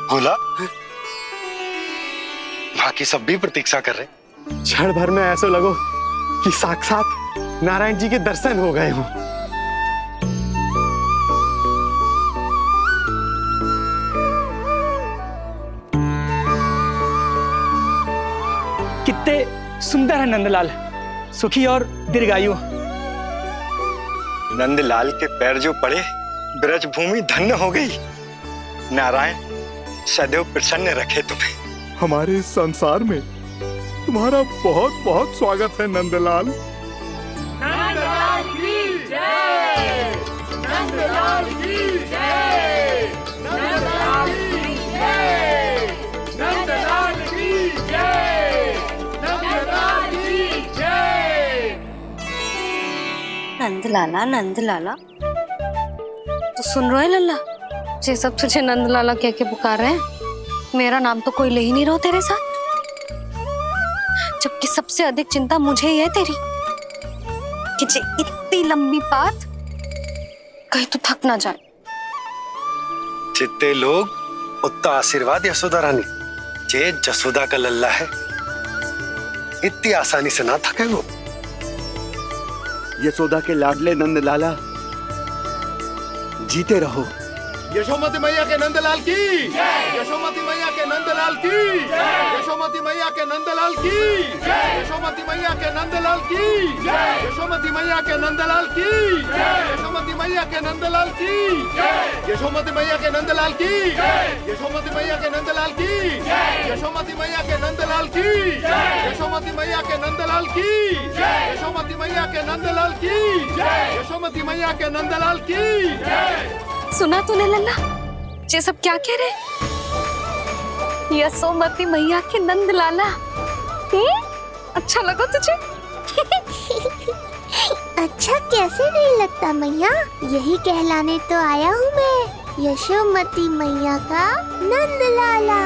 बोला बाकी सब भी प्रतीक्षा कर रहे। क्षण भर में ऐसा लगो कि साक्षात नारायण जी के दर्शन हो गए हों। कितने सुंदर है नंदलाल, सुखी और दीर्घायु। नंदलाल के पैर जो पड़े ब्रज भूमि धन्य हो गई। नारायण सदैव प्रसन्न रखे तुम्हें। हमारे इस संसार में तुम्हारा बहुत बहुत स्वागत है नंदलाल। नंदलाल की जय, नंदलाल की जय, नंदलाल की जय, नंदलाल की जय, नंदलाल की जय। नंदलाला नंदलाला, तो सुन रहे लल्ला, ये सब तुझे नंदलाला कह के पुकार रहे हैं। मेरा नाम तो कोई ले ही नहीं रहा तेरे साथ, जबकि सबसे अधिक चिंता मुझे ही है तेरी कि जे इतनी लंबी बात कहीं तो थक ना जाए। जितने लोग उतना आशीर्वाद यशोदा रानी। जे जसोदा का लल्ला है इतनी आसानी से ना थके वो। यशोदा के लाडले नंदलाला, जीते रहो। यशोमती मैया के नंदलाल की, यशोमती मैया के नंदलाल की, यशोमती मैया के नंदलाल की, यशोमती मैया के नंदलाल की, यशोमती मैया के नंदलाल की, यशोमती मैया के नंदलाल की, यशोमती मैया के नंदलाल की, यशोमती मैया के नंदलाल की, यशोमती मैया के नंदलाल की, यशोमती मैया के नंदलाल की, यशोमती मैया के नंदलाल की, यशोमती मैया के नंदलाल की। सुना तूने लल्ला, ये सब क्या कह रहे? यशोमती मैया के नंदलाला, अच्छा लगा तुझे? अच्छा कैसे नहीं लगता मैया, यही कहलाने तो आया हूँ मैं, यशोमती मैया का नंदलाला।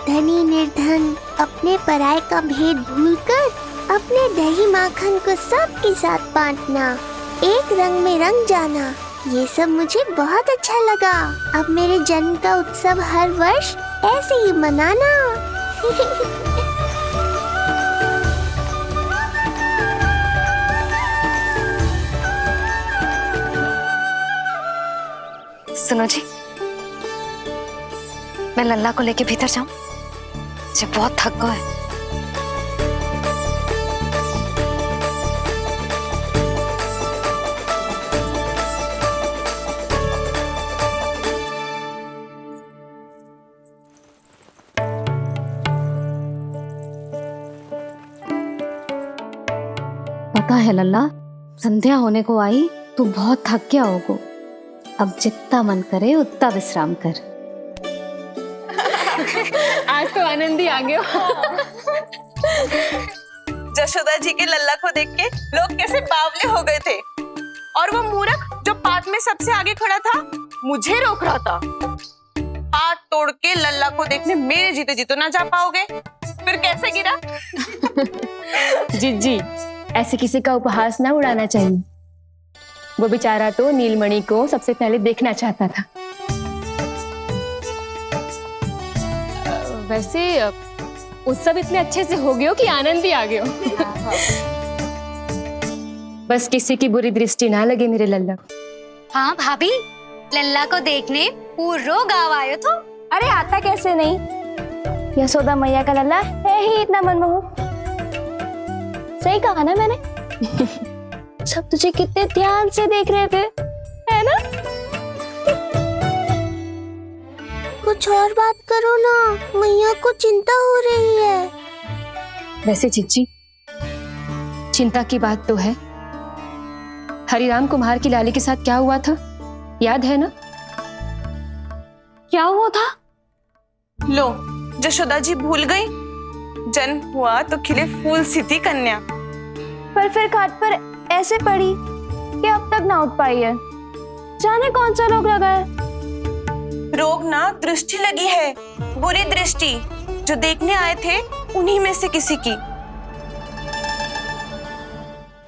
धनी निर्धन अपने पराये का भेद भूलकर अपने दही माखन को सबके साथ बांटना, एक रंग में रंग जाना, ये सब मुझे बहुत अच्छा लगा। अब मेरे जन्म का उत्सव हर वर्ष ऐसे ही मनाना। सुनो जी, मैं लल्ला को लेके भीतर जाऊं? मुझे बहुत थक गया है। पता है लल्ला, संध्या होने को आई तो बहुत थक गया होगो। अब जितना मन करे उतना विश्राम कर। आज तो आनंद ही आ गया। जशोदा जी के लल्ला को देख के लोग कैसे बावले हो गए थे, और वो मूर्ख जो पात में सबसे आगे खड़ा था मुझे रोक रहा था। हाथ तोड़ के लल्ला को देखने मेरे जीते जी तो ना जा पाओगे, फिर कैसे गिरा? जीजी, ऐसे किसी का उपहास ना उड़ाना चाहिए। वो बेचारा तो नीलमणि को सबसे पहले देखना चाहता था। वैसे उत्सव इतने अच्छे से हो गया कि आनंद ही आ गया। बस किसी की बुरी दृष्टि ना लगे मेरे लल्ला को। हाँ भाभी, लल्ला को देखने पूरा गांव आयो तो। अरे आता कैसे नहीं, यशोदा मैया का लल्ला है ही इतना मनमोहक। सही कहा ना मैंने? सब तुझे कितने ध्यान से देख रहे थे, है ना? कुछ और बात करो ना, मैया को चिंता हो रही है। वैसे जीजी, चिंता की बात तो है। हरिराम कुम्हार की लाली के साथ क्या हुआ था, याद है ना? क्या हुआ था? लो, जशोदा जी भूल गई। जन्म हुआ तो खिले फूल सी थी कन्या। पर फिर खाट पर ऐसे पड़ी कि अब तक ना उठ पाई है। जाने कौन सा रोग लगा है। रोग ना दृष्टि लगी है, बुरी दृष्टि। जो देखने आए थे उन्हीं में से किसी की।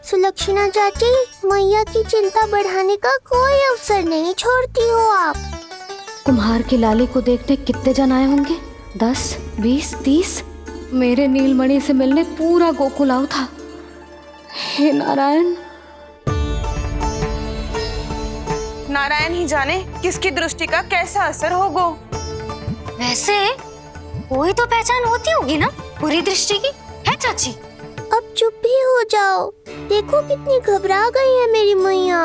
सुलक्षणा चाची, मैया की चिंता बढ़ाने का कोई अवसर नहीं छोड़ती हो आप। कुम्हार की लाली को देखने कितने जन आए होंगे? 10, 20, 30। मेरे नीलमणि से मिलने पूरा गोकुल आओ था। हे नारायण। नारायण ही जाने किसकी दृष्टि का कैसा असर होगा। वैसे कोई तो पहचान होती होगी ना बुरी दृष्टि की, है चाची? अब चुप भी हो जाओ। देखो कितनी घबरा गई है मेरी मैया।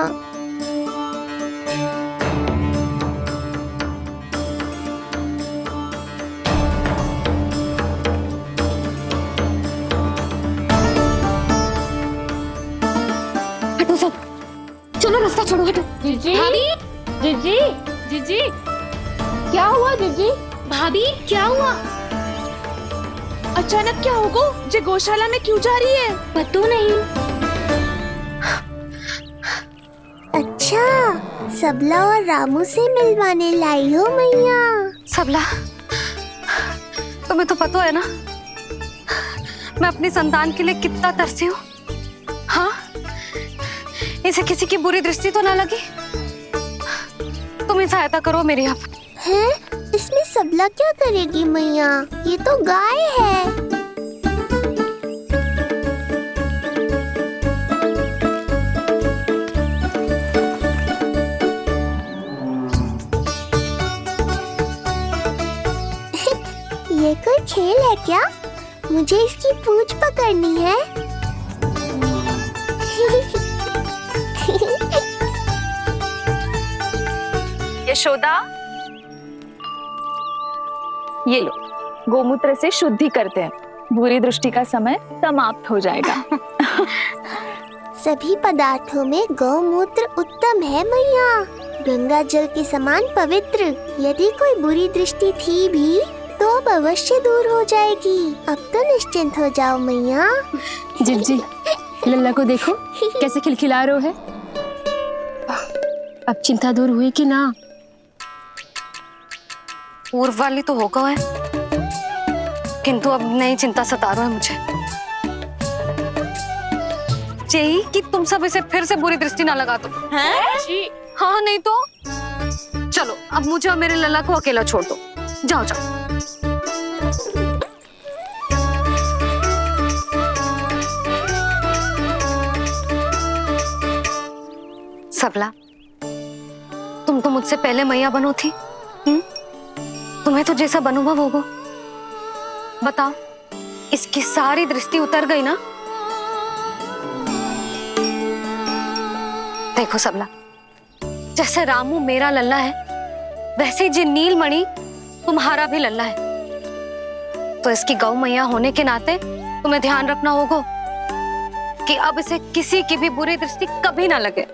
हटो सब, चलो रास्ता छोड़ो, हटो। जीजी, जीजी, जीजी, क्या हुआ जीजी? भाभी क्या हुआ? अचानक क्या होगा? जे गौशाला में क्यों जा रही है? पता नहीं। अच्छा, सबला और रामू से मिलवाने लाई हो मैया। सबला, तुम्हें तो पता है ना मैं अपनी संतान के लिए कितना तरसी हूँ। हाँ, इसे किसी की बुरी दृष्टि तो ना लगी। तुम ही सहायता करो मेरी। अब हैं? इसमें सबला क्या करेगी मैया? ये तो गाय है। ये कोई खेल है क्या? मुझे इसकी पूंछ पकड़नी है। यशोदा, ये लो, गोमूत्र से शुद्धि करते हैं। बुरी दृष्टि का समय समाप्त हो जाएगा। सभी पदार्थों में गौमूत्र उत्तम है मैया, गंगा जल के समान पवित्र। यदि कोई बुरी दृष्टि थी भी तो अब अवश्य दूर हो जाएगी। अब तो निश्चिंत हो जाओ मैया। जिज्जी, लल्ला को देखो कैसे खिलखिला रहा है। अब चिंता दूर हुई कि ना? पूर्व वाली तो होगा है, किंतु अब नई चिंता सता रहा है मुझे। यही कि तुम सब इसे फिर से बुरी दृष्टि ना लगा दो। हैं? हाँ, नहीं तो चलो अब मुझे और मेरे लल्ला को अकेला छोड़ दो। जाओ जाओ। सबला, तुम तो मुझसे पहले मैया बनो थी। तुम्हें तो जैसा अनुभव होगा। बताओ, इसकी सारी दृष्टि उतर गई ना? देखो सबला, जैसे रामू मेरा लल्ला है, वैसे ही जी नीलमणि तुम्हारा भी लल्ला है। तो इसकी गौ मैया होने के नाते तुम्हें ध्यान रखना होगा कि अब इसे किसी की भी बुरी दृष्टि कभी ना लगे।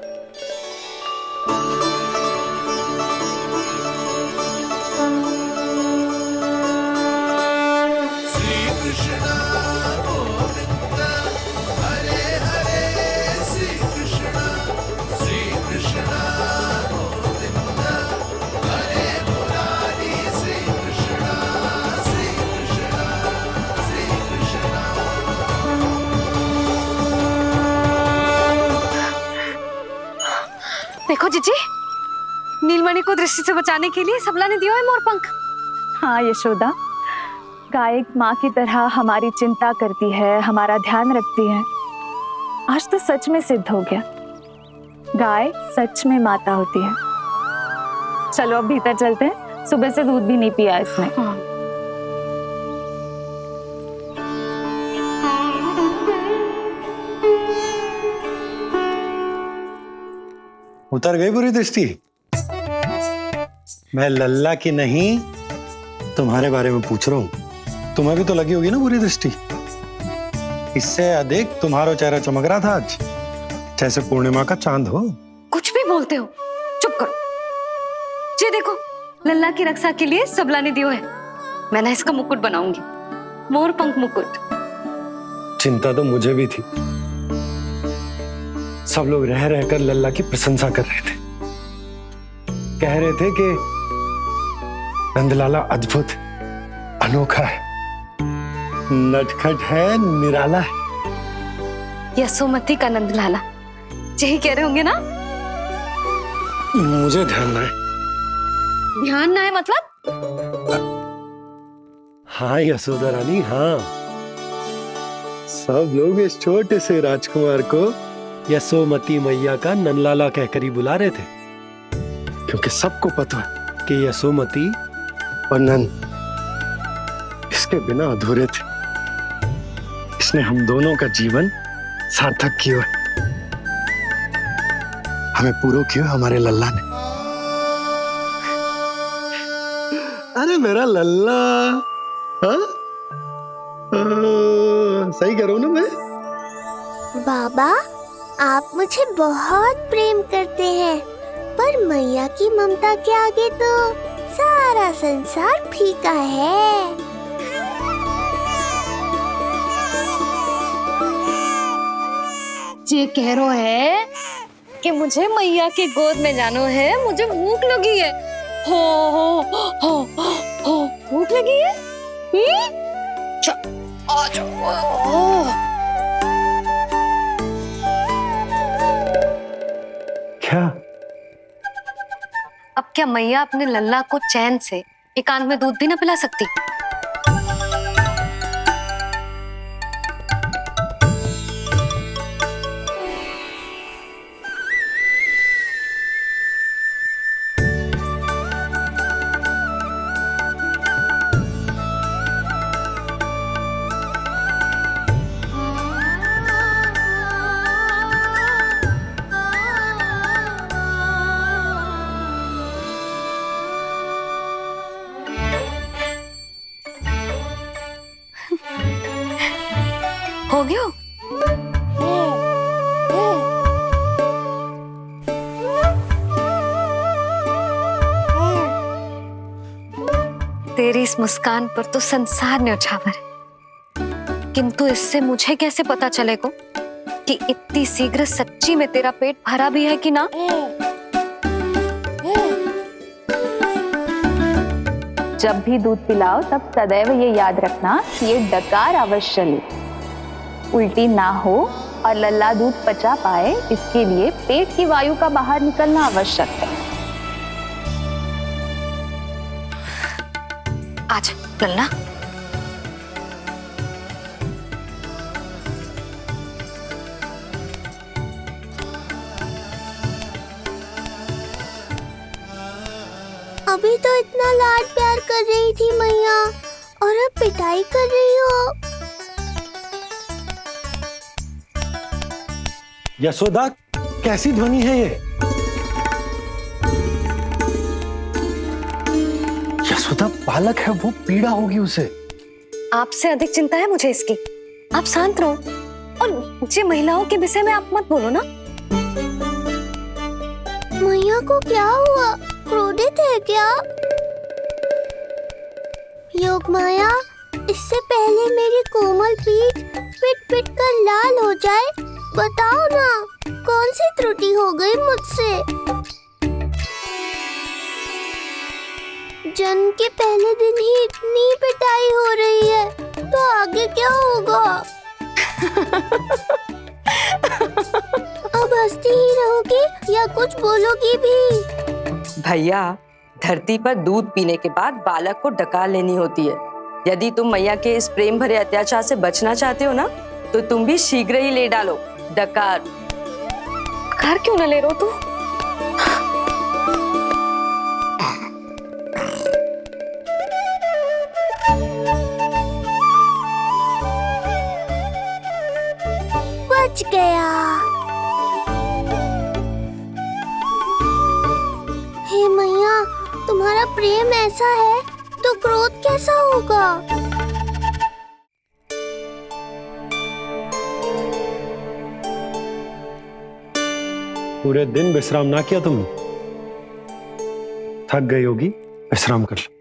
देखो जीजी, नीलमणि को दृष्टि से बचाने के लिए सबला ने दिया है मोरपंख। हाँ यशोदा, गाय माँ की तरह हमारी चिंता करती है, हमारा ध्यान रखती है। आज तो सच में सिद्ध हो गया, गाय सच में माता होती है। चलो अब भीतर चलते हैं, सुबह से दूध भी नहीं पिया इसने। हाँ। उतर गई बुरी दृष्टि? मैं लल्ला की नहीं तुम्हारे बारे में पूछ रहा हूं। तुम्हें भी तो लगी होगी ना बुरी दृष्टि? इससे अधिक तुम्हारा चेहरा चमक रहा था आज, जैसे पूर्णिमा का चांद हो। कुछ भी बोलते हो, चुप करो। ये देखो, लल्ला की रक्षा के लिए सबला ने दियो है। मैं ना इसका मुकुट बनाऊंगी, मोर पंख मुकुट। चिंता तो मुझे भी थी। सब लोग रह रहकर लल्ला की प्रशंसा कर रहे थे, कह रहे थे कि नंदलाला अद्भुत, अनोखा है, नटखट है, निराला है। यशोमती का नंदलाला, यही कह रहे होंगे ना? मुझे ध्यान ना है। ध्यान ना है मतलब? हाँ यशोदा रानी, हाँ। सब लोग इस छोटे से राजकुमार को यशोमती मैया का नंदलाला कहकर ही बुला रहे थे, क्योंकि सबको पता है कि यशोमती और नंद इसके बिना अधूरे थे। इसने हम दोनों का जीवन सार्थक किया, हमें पूरा किया हमारे लल्ला ने। अरे मेरा लल्ला, हाँ? सही करो ना मैं? बाबा, आप मुझे बहुत प्रेम करते हैं, पर मैया की ममता के आगे तो सारा संसार फीका है। ये कह रो है कि मुझे मैया की गोद में जानो है, मुझे भूख लगी है। हो भूख लगी है? आ जाओ। क्या? अब क्या मैया अपने लल्ला को चैन से एकांत में दूध भी ना पिला सकती? हो गया? तेरी इस मुस्कान पर तो संसार न्यौछावर है, किंतु इससे मुझे कैसे पता चलेगा कि इतनी शीघ्र सच्ची में तेरा पेट भरा भी है कि ना? जब भी दूध पिलाओ तब सदैव ये याद रखना कि ये डकार अवश्य ले, उल्टी ना हो और लल्ला दूध पचा पाए, इसके लिए पेट की वायु का बाहर निकलना आवश्यक है। आज लल्ला, अभी तो इतना लाड प्यार कर रही थी मैया, और अब पिटाई कर रही हो। यशोदा, कैसी ध्वनि है ये? यशोदा, बालक है वो, पीड़ा होगी उसे। आपसे अधिक चिंता है मुझे इसकी। आप शांत रहो, और ये महिलाओं के विषय में आप मत बोलो ना। मैया को क्या हुआ? क्रोधित है क्या? योग माया, इससे पहले मेरी कोमल पीठ पिट पिट कर लाल हो जाए, बताओ ना कौन सी त्रुटि हो गई मुझसे? जन्म के पहले दिन ही इतनी पिटाई हो रही है, तो आगे क्या होगा? अब हंसती ही रहोगी या कुछ बोलोगी भी? भैया, धरती पर दूध पीने के बाद बालक को डकार लेनी होती है। यदि तुम मैया के इस प्रेम भरे अत्याचार से बचना चाहते हो ना, तो तुम भी शीघ्र ही ले डालो डकार। डकार क्यों न ले रो तू? बच गया। हे मैया, तुम्हारा प्रेम ऐसा है तो क्रोध कैसा होगा? पूरे दिन विश्राम ना किया तुमने? थक गई होगी, विश्राम कर लो।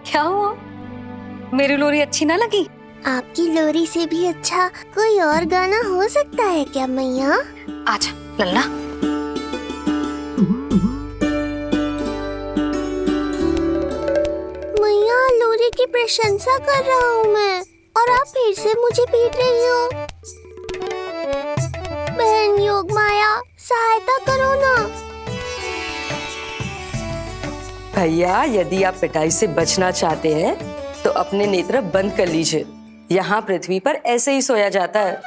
क्या हुआ? मेरी लोरी अच्छी ना लगी? आपकी लोरी से भी अच्छा कोई और गाना हो सकता है क्या मैया? आजा लल्ला। मैया, लोरी की प्रशंसा कर रहा हूँ मैं और आप फिर से मुझे पीट रही हो। बहन योग माया, सहायता करो ना। भैया, यदि आप पिटाई से बचना चाहते हैं तो अपने नेत्र बंद कर लीजिए। यहाँ पृथ्वी पर ऐसे ही सोया जाता है।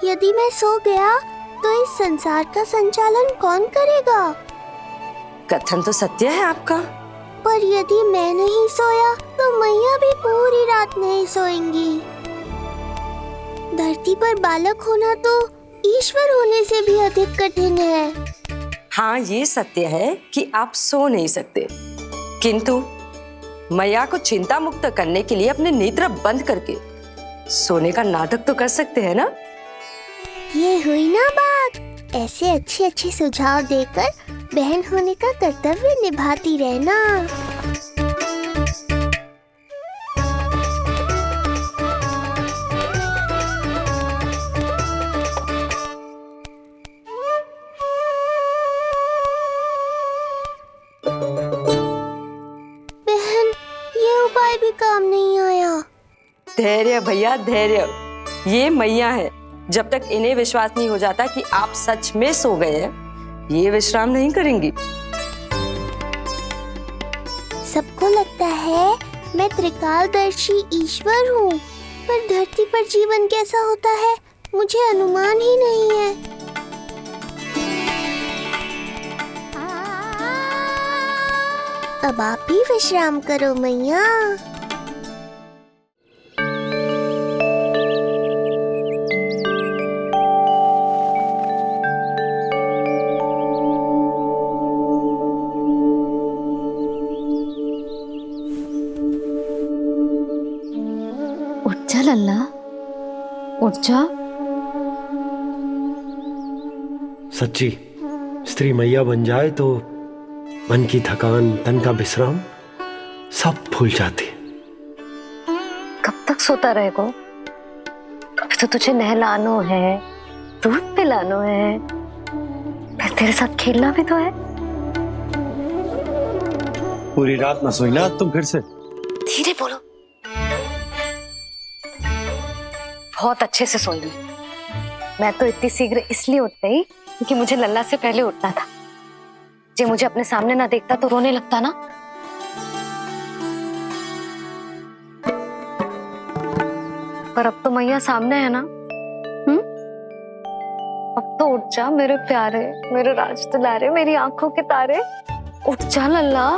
यदि मैं सो गया तो इस संसार का संचालन कौन करेगा? कथन तो सत्य है आपका। पर यदि मैं नहीं सोया तो मैया भी पूरी रात नहीं सोएंगी। धरती पर बालक होना तो ईश्वर होने से भी अधिक कठिन है। हाँ, ये सत्य है कि आप सो नहीं सकते, किंतु मैया को चिंता मुक्त करने के लिए अपने नेत्र बंद करके सोने का नाटक तो कर सकते हैं ना? ये हुई ना बात। ऐसे अच्छे अच्छे सुझाव देकर बहन होने का कर्तव्य निभाती रहना। बहन, ये उपाय भी काम नहीं आया। धैर्य भैया, धैर्य। ये मैया है, जब तक इन्हें विश्वास नहीं हो जाता कि आप सच में सो गए हैं, ये विश्राम नहीं करेंगी। सबको लगता है मैं त्रिकालदर्शी ईश्वर हूँ, पर धरती पर जीवन कैसा होता है मुझे अनुमान ही नहीं है। अब आप भी विश्राम करो मैया। उठ जा लल्ला, उठ जा। सच्ची स्त्री मैया बन जाए तो मन की थकान, तन का विश्राम सब भूल जाती है। कब तक सोता रहेगा? अभी तो तुझे नहलानो है, दूध पिलानो है, फिर तेरे साथ खेलना भी तो है। पूरी रात ना सोई ना तुम फिर से? धीरे बोलो। बहुत अच्छे से सोई ली। मैं तो इतनी शीघ्र इसलिए उठ गई क्योंकि मुझे लल्ला से पहले उठना था। जे मुझे अपने सामने ना देखता तो रोने लगता ना। पर अब तो मैया सामने है ना। अब तो उठ जा मेरे प्यारे, मेरे राज दुलारे, मेरी आंखों के तारे। उठ जा लल्ला।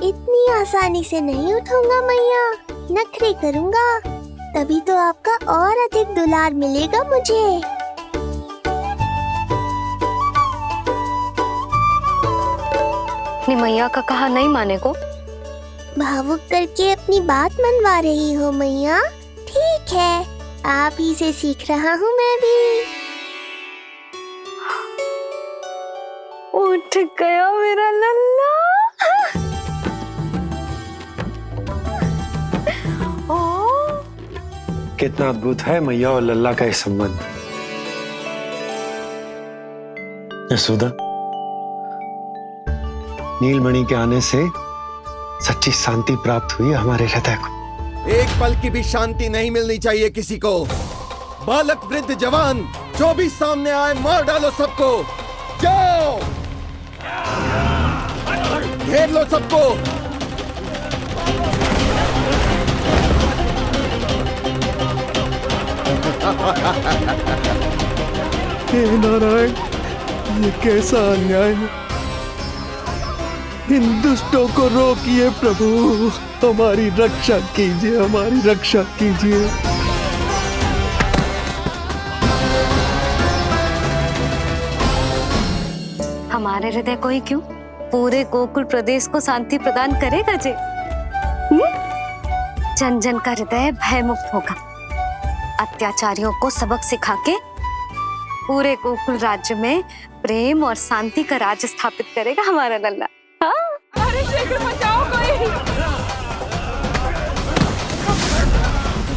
इतनी आसानी से नहीं उठूंगा मैया, नखरे करूंगा, तभी तो आपका और अधिक दुलार मिलेगा मुझे। अपनी मैया का कहा नहीं माने को भावुक करके अपनी बात मनवा रही हो मैया। ठीक है, आप ही से सीख रहा हूँ मैं भी। उठ गया मेरा लल्ला। कितना अद्भुत है मैया और लल्ला का ये संबंध। यशोदा, नीलमणि के आने से सच्ची शांति प्राप्त हुई हमारे हृदय को। एक पल की भी शांति नहीं मिलनी चाहिए किसी को। बालक वृद्ध जवान जो भी सामने आए मार डालो सबको। जाओ, घेर लो सबको। हे नारायण, ये कैसा अन्याय है। इन दुष्टों को रोकिए प्रभु, हमारी रक्षा कीजिए, हमारी रक्षा कीजिए। हमारे हृदय को ही क्यों, पूरे गोकुल प्रदेश को शांति प्रदान करेगा जे। जन जन का हृदय भय मुक्त होगा। अत्याचारियों को सबक सिखा के पूरे गोकुल राज्य में प्रेम और शांति का राज स्थापित करेगा हमारा लल्ला। हाँ? अरे शीघ्र बचाओ कोई,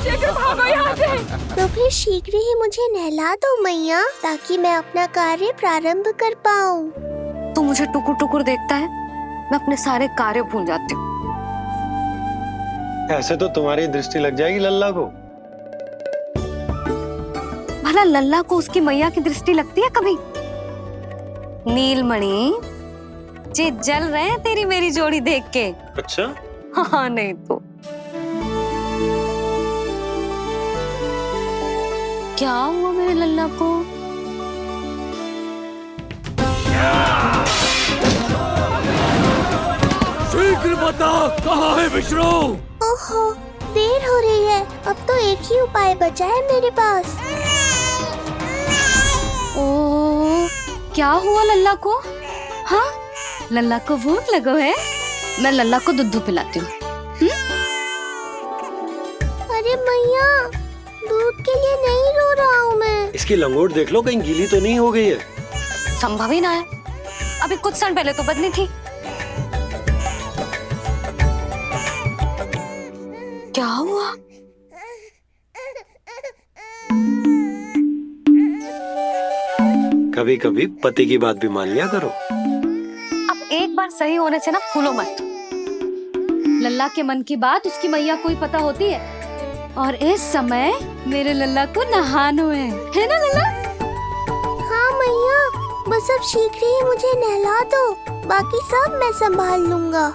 शीघ्र भागो यहाँ से। तो फिर शीघ्र ही मुझे नहला दो मैया, ताकि मैं अपना कार्य प्रारंभ कर पाऊँ। तू मुझे टुकुर टुकुर देखता है, मैं अपने सारे कार्य भूल जाती हूँ। ऐसे तो तुम्हारी दृष्टि लग जाएगी लल्ला को। भला लल्ला को उसकी मैया की दृष्टि लगती है कभी? नीलमणि जे जल रहे हैं तेरी मेरी जोड़ी देख के। अच्छा? हाँ नहीं तो क्या हुआ मेरे लल्ला को? शीघ्र बता, कहाँ है विष्णु? ओहो, देर हो रही है। अब तो एक ही उपाय बचा है मेरे पास। ओ, क्या हुआ लल्ला को? हाँ, लल्ला को भूख लगो है? मैं लल्ला को दूध पिलाती हूँ। अरे मैया, दूध के लिए नहीं रो रहा हूँ मैं। इसकी लंगोट देख लो, कहीं गीली तो नहीं हो गई है। संभव ही ना है, अभी कुछ क्षण पहले तो बदली थी। क्या हुआ? कभी कभी पति की बात भी मान लिया करो। अब एक बार सही होने से ना फूलो मत। लल्ला के मन की बात उसकी मैया को ही पता होती है, और इस समय मेरे लल्ला को नहानो है ना लल्ला? हाँ मैया, बस अब शीघ्र ही मुझे नहला दो, बाकी सब मैं संभाल लूंगा।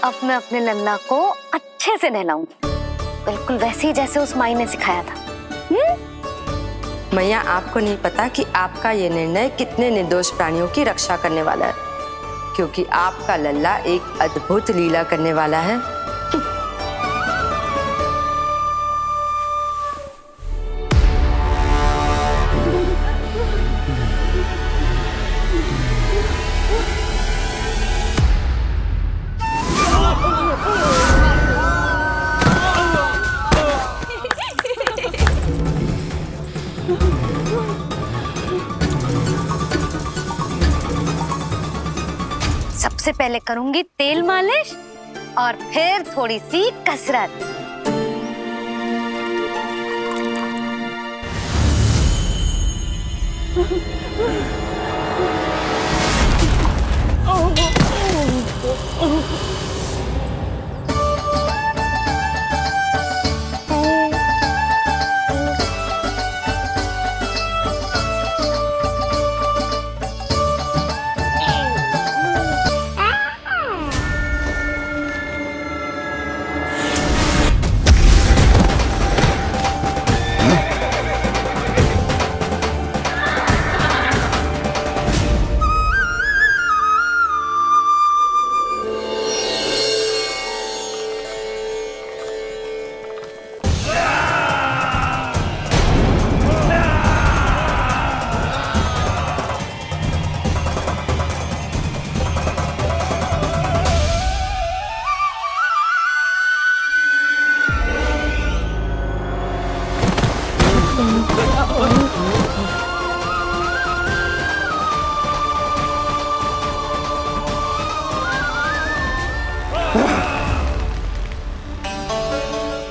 अब मैं अपने लल्ला को अच्छे से नहलाऊंगी, बिल्कुल वैसे ही जैसे उस माई ने सिखाया था। मैया, आपको नहीं पता कि आपका ये निर्णय कितने निर्दोष प्राणियों की रक्षा करने वाला है, क्योंकि आपका लल्ला एक अद्भुत लीला करने वाला है। सबसे पहले करूंगी तेल मालिश और फिर थोड़ी सी कसरत।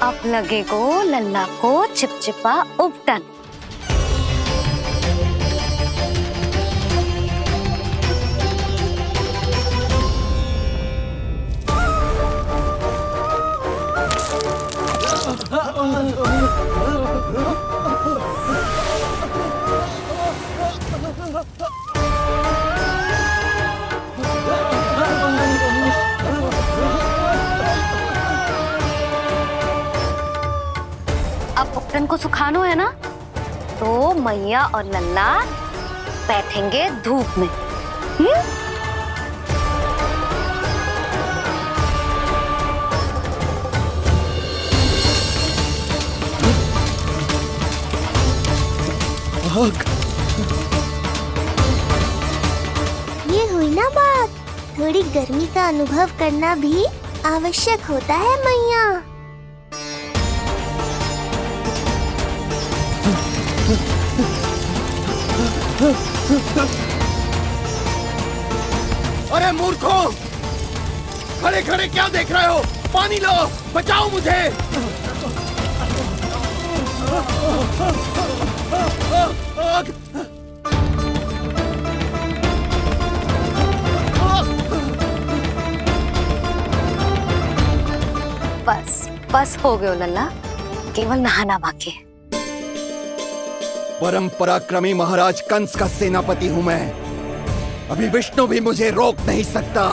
अब लगेगो लल्ला को चिपचिपा उपटन। अब उपटन को सुखानो है ना, तो मैया और लल्ला बैठेंगे धूप में। ये हुई ना बात, थोड़ी गर्मी का अनुभव करना भी आवश्यक होता है मैया। अरे मूर्खों, खड़े खड़े क्या देख रहे हो? पानी लो, बचाओ मुझे। बस बस हो गयो लल्ला, केवल नहाना बाकी है। परम पराक्रमी महाराज कंस का सेनापति हूं मैं। अभी विष्णु भी मुझे रोक नहीं सकता।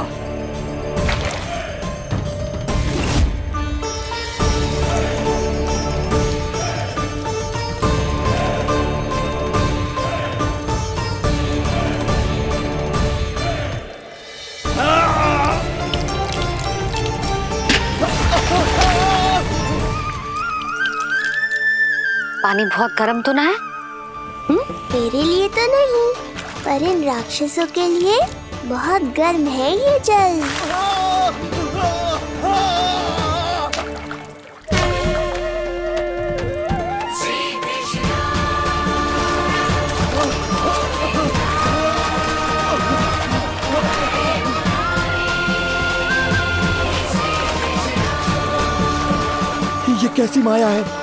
पानी बहुत गर्म तो ना है? तेरे लिए तो नहीं, पर इन राक्षसों के लिए बहुत गर्म है ये जल। ये कैसी माया है?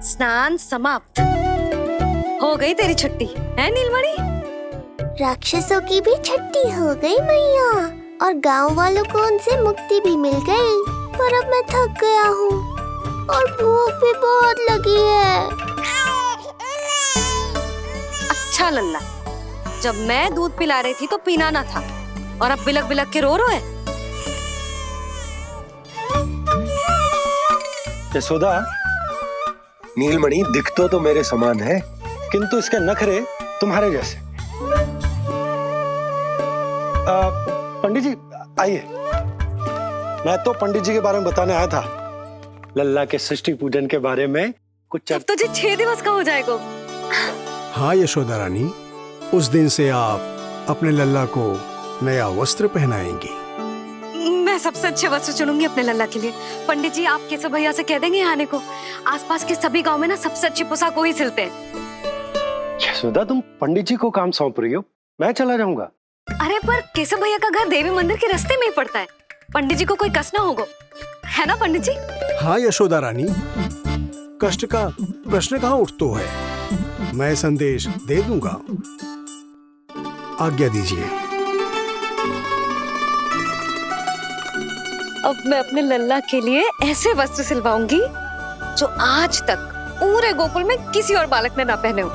स्नान समाप्त हो गई तेरी छुट्टी है नीलमणि? राक्षसों की भी छुट्टी हो गई मैया, और गांव वालों को उनसे मुक्ति भी मिल गई। पर अब मैं थक गया हूँ और भूख भी बहुत लगी है। अच्छा लल्ला, जब मैं दूध पिला रही थी तो पीना ना था, और अब बिलक बिलक के रो है। यशोदा, नीलमणि दिखतो तो मेरे समान है, किंतु इसके नखरे तुम्हारे जैसे। पंडित जी आइए, मैं तो पंडित जी के बारे में बताने आया था, लल्ला के सृष्टि पूजन के बारे में कुछ। अब तुझे 6 दिवस का हो जाएगा। हाँ यशोदा रानी, उस दिन से आप अपने लल्ला को नया वस्त्र पहनाएंगी। मैं सबसे अच्छे वस्त्र चुनूंगी अपने लल्ला के लिए। पंडित जी आप केशव भैया से कह देंगे आने को। आसपास के सभी गांव में ना सबसे अच्छी पोशाक वही सिलते हैं। यशोदा, तुम पंडित जी को काम सौंप रही हो, मैं चला जाऊंगा। अरे पर केशव भैया का घर देवी मंदिर के रास्ते में ही पड़ता है, पंडित जी को कोई कष्ट ना होगा, है ना पंडित जी? हाँ यशोदा रानी, कष्ट का प्रश्न कहाँ उठतो है, मैं संदेश दे दूंगा। आज्ञा दीजिए। अब मैं अपने लल्ला के लिए ऐसे वस्त्र सिलवाऊंगी जो आज तक पूरे गोकुल में किसी और बालक ने ना पहने हो।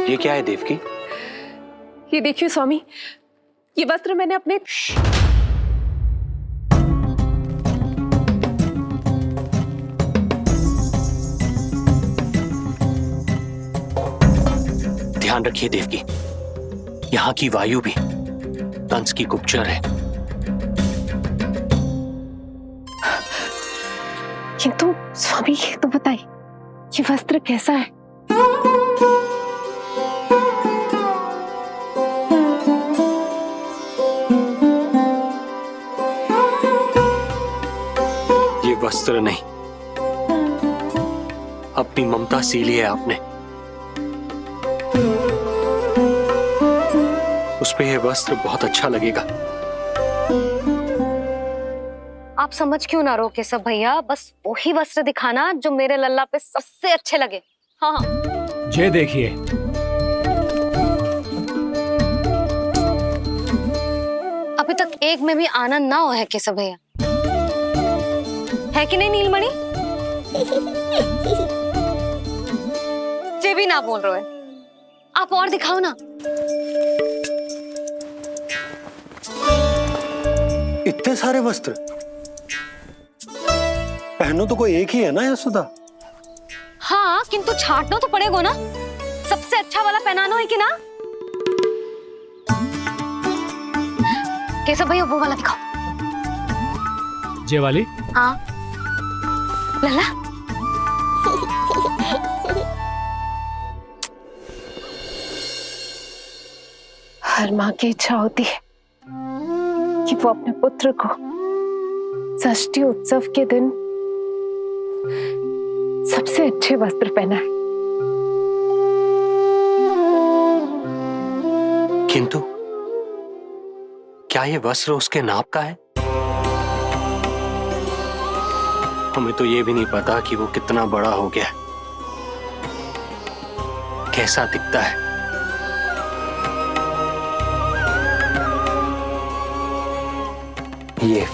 ये क्या है देवकी? ये देखिए स्वामी, ये वस्त्र मैंने अपने ध्यान रखिए देवकी, यहाँ की वायु भी कंस की गुप्तचर है। किंतु स्वामी ये तो बताइए, ये वस्त्र कैसा है? ये वस्त्र नहीं, अपनी ममता सी ली है आपने। उस पे ये वस्त्र बहुत अच्छा लगेगा। आप समझ क्यों ना रहो केशव भैया, बस वही वस्त्र दिखाना जो मेरे लल्ला पे सबसे अच्छे लगे। हाँ हाँ। ये देखिए, अभी तक एक में भी आनंद ना हो है केशव भैया, है कि नहीं नीलमणि? ये भी ना बोल रहे हो, आप और दिखाओ ना। इतने सारे वस्त्र पहनो तो कोई एक ही है ना यशोदा? हाँ, किंतु छांटना तो पड़ेगा ना, सबसे अच्छा वाला पहनाना है कि ना? केशव भैया वो वाला दिखाओ। ये वाली? हाँ लल्ला। हर माँ की इच्छा होती है कि वो अपने पुत्र को षष्ठी उत्सव के दिन सबसे अच्छे वस्त्र पहनाए। किंतु क्या ये वस्त्र उसके नाप का है? हमें तो ये भी नहीं पता कि वो कितना बड़ा हो गया, कैसा दिखता है। ये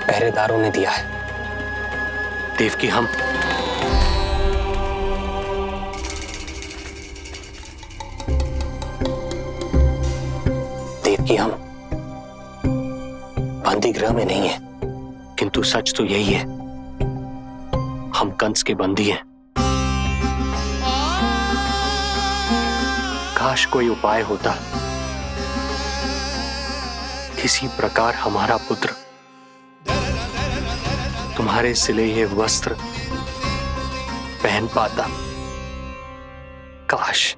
पहरेदारों ने दिया है देवकी। हम देवकी, हम बंदी गृह में नहीं है, किंतु सच तो यही है, हम कंस के बंदी हैं। काश कोई उपाय होता, किसी प्रकार हमारा पुत्र तुम्हारे सिले ये वस्त्र पहन पाता। काश।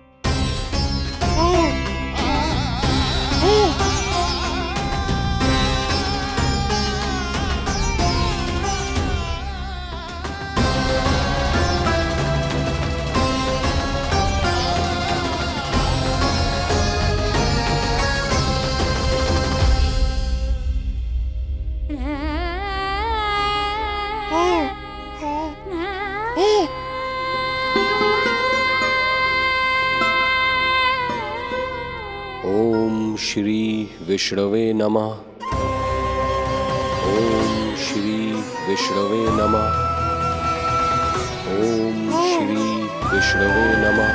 ओम श्री विष्णवे नमः। ओम श्री विष्णवे नमः। ओम श्री विष्णवे नमः।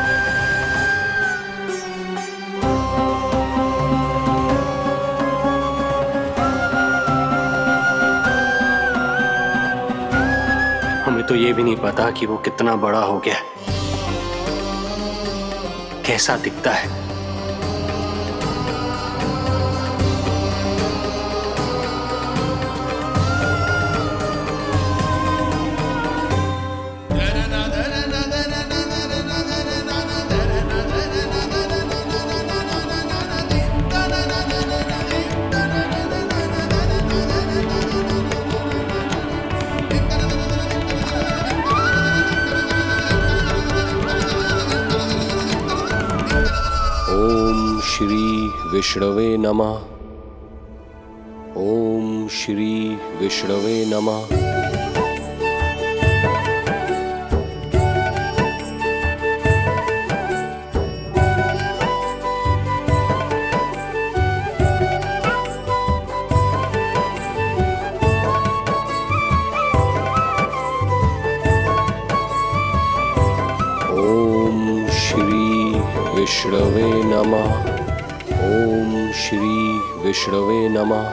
हमें तो ये भी नहीं पता कि वो कितना बड़ा हो गया, कैसा दिखता है। ओम श्री विष्णवे नमः। ओम श्री विष्णवे नमः। ओम श्री विष्णवे नमः। ओम श्री विष्णवे नमः।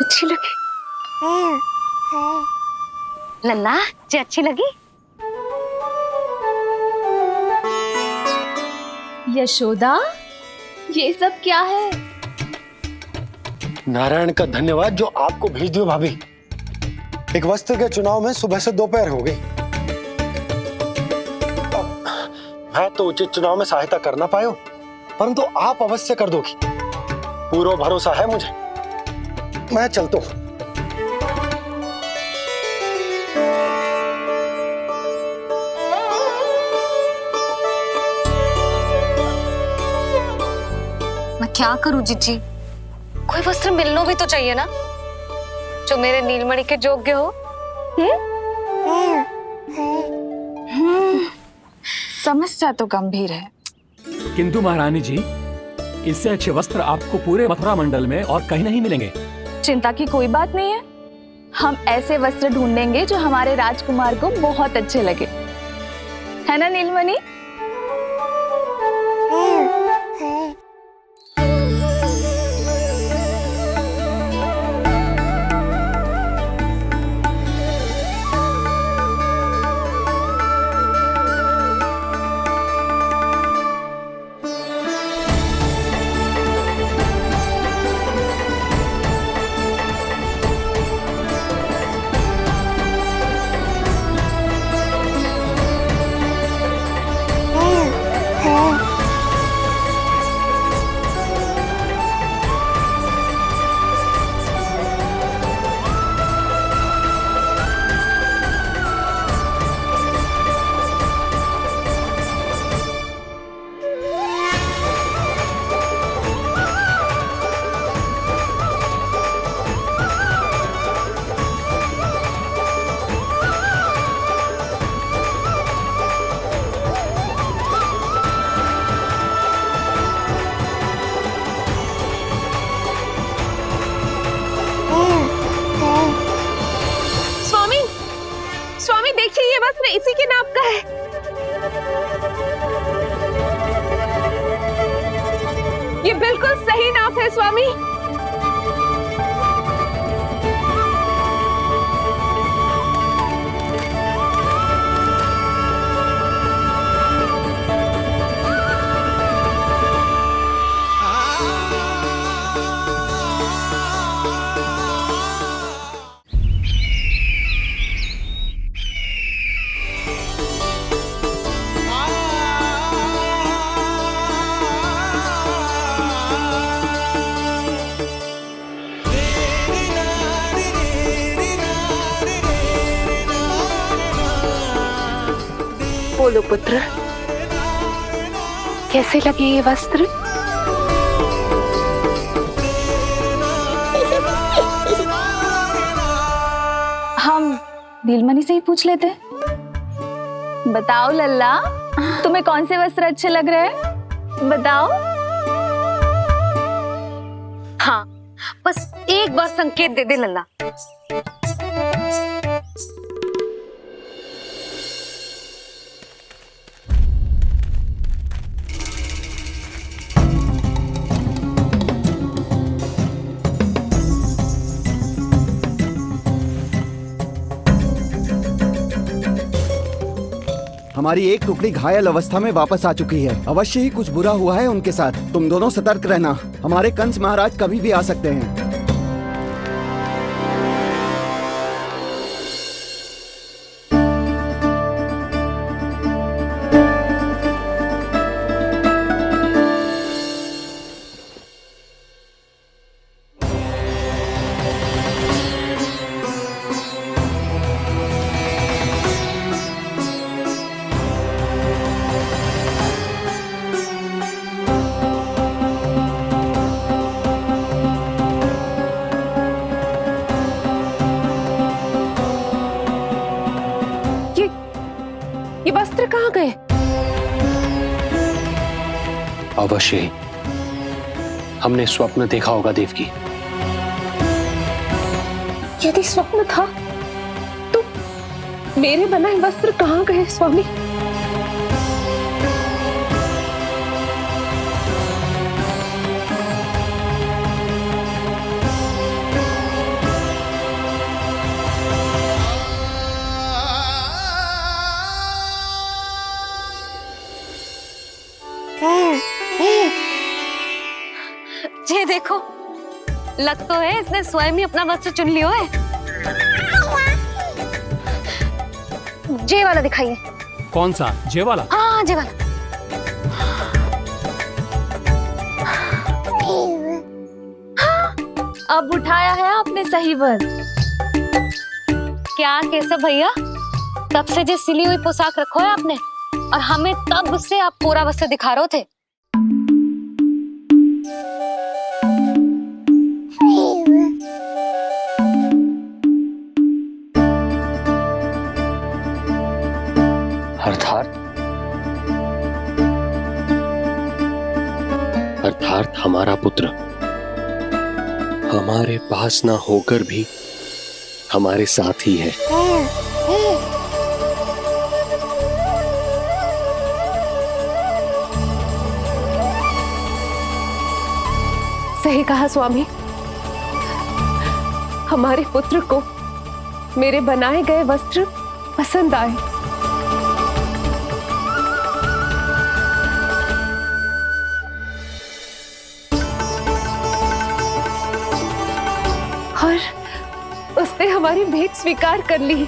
अच्छी लगी लल्ला जी, अच्छी लगी। यशोदा, ये सब क्या है? नारायण का धन्यवाद जो आपको भेज दियो भाभी। एक वस्त्र के चुनाव में सुबह से दोपहर हो गई। मैं तो उचित चुनाव में सहायता कर ना पायो, परंतु आप अवश्य कर दोगी, पूरा भरोसा है मुझे। मैं चलता हूं। मैं क्या करूं जीजी, कोई वस्त्र मिलना भी तो चाहिए ना जो मेरे नीलमणि के योग्य हो। समस्या तो गंभीर है। किंतु महारानी जी, इससे अच्छे वस्त्र आपको पूरे मथुरा मंडल में और कहीं नहीं मिलेंगे। चिंता की कोई बात नहीं है, हम ऐसे वस्त्र ढूंढेंगे जो हमारे राजकुमार को बहुत अच्छे लगे, है ना नीलमणि? देखिए ये वस्त्र इसी के नाप का है। ये बिल्कुल सही नाप है स्वामी। बोलो पुत्र, कैसे लगे ये वस्त्र? हम नीलमणि से ही पूछ लेते। बताओ लल्ला, तुम्हें कौन से वस्त्र अच्छे लग रहे हैं? बताओ। हाँ, बस एक बार संकेत दे दे लल्ला। हमारी एक टुकड़ी घायल अवस्था में वापस आ चुकी है। अवश्य ही कुछ बुरा हुआ है उनके साथ। तुम दोनों सतर्क रहना, हमारे कंस महाराज कभी भी आ सकते हैं। अवश्य ही हमने स्वप्न देखा होगा देवकी। यदि स्वप्न था तो मेरे बनाए वस्त्र कहाँ गए स्वामी? ये देखो, लग तो है इसने स्वयं ही अपना वस्त्र चुन लियो है। जे वाला दिखाइए। कौन सा? जे वाला? हाँ, जे वाला। अब उठाया है आपने सही वस्त्र। क्या केशव भैया, तब से जो सिली हुई पोशाक रखो है आपने, और हमें तब से आप पूरा वस्त्र दिखा रहे थे। अर्थात हमारा पुत्र हमारे पास ना होकर भी हमारे साथ ही है। सही कहा स्वामी, हमारे पुत्र को मेरे बनाए गए वस्त्र पसंद आए। और उसने हमारी भेंट स्वीकार कर ली।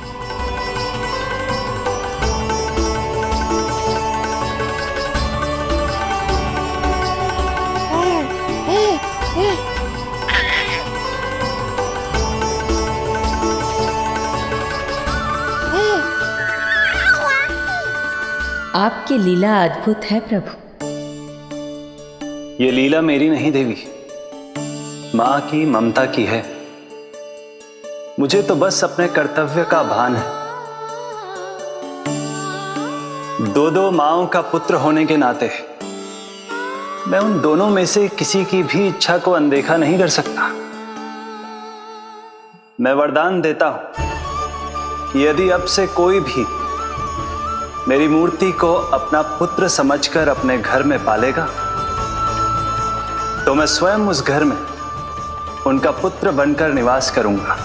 आपकी लीला अद्भुत है प्रभु। ये लीला मेरी नहीं देवी, मां की, ममता की है। मुझे तो बस अपने कर्तव्य का भान है। दो माओं का पुत्र होने के नाते मैं उन दोनों में से किसी की भी इच्छा को अनदेखा नहीं कर सकता। मैं वरदान देता हूं कि यदि अब से कोई भी मेरी मूर्ति को अपना पुत्र समझकर अपने घर में पालेगा, तो मैं स्वयं उस घर में उनका पुत्र बनकर निवास करूंगा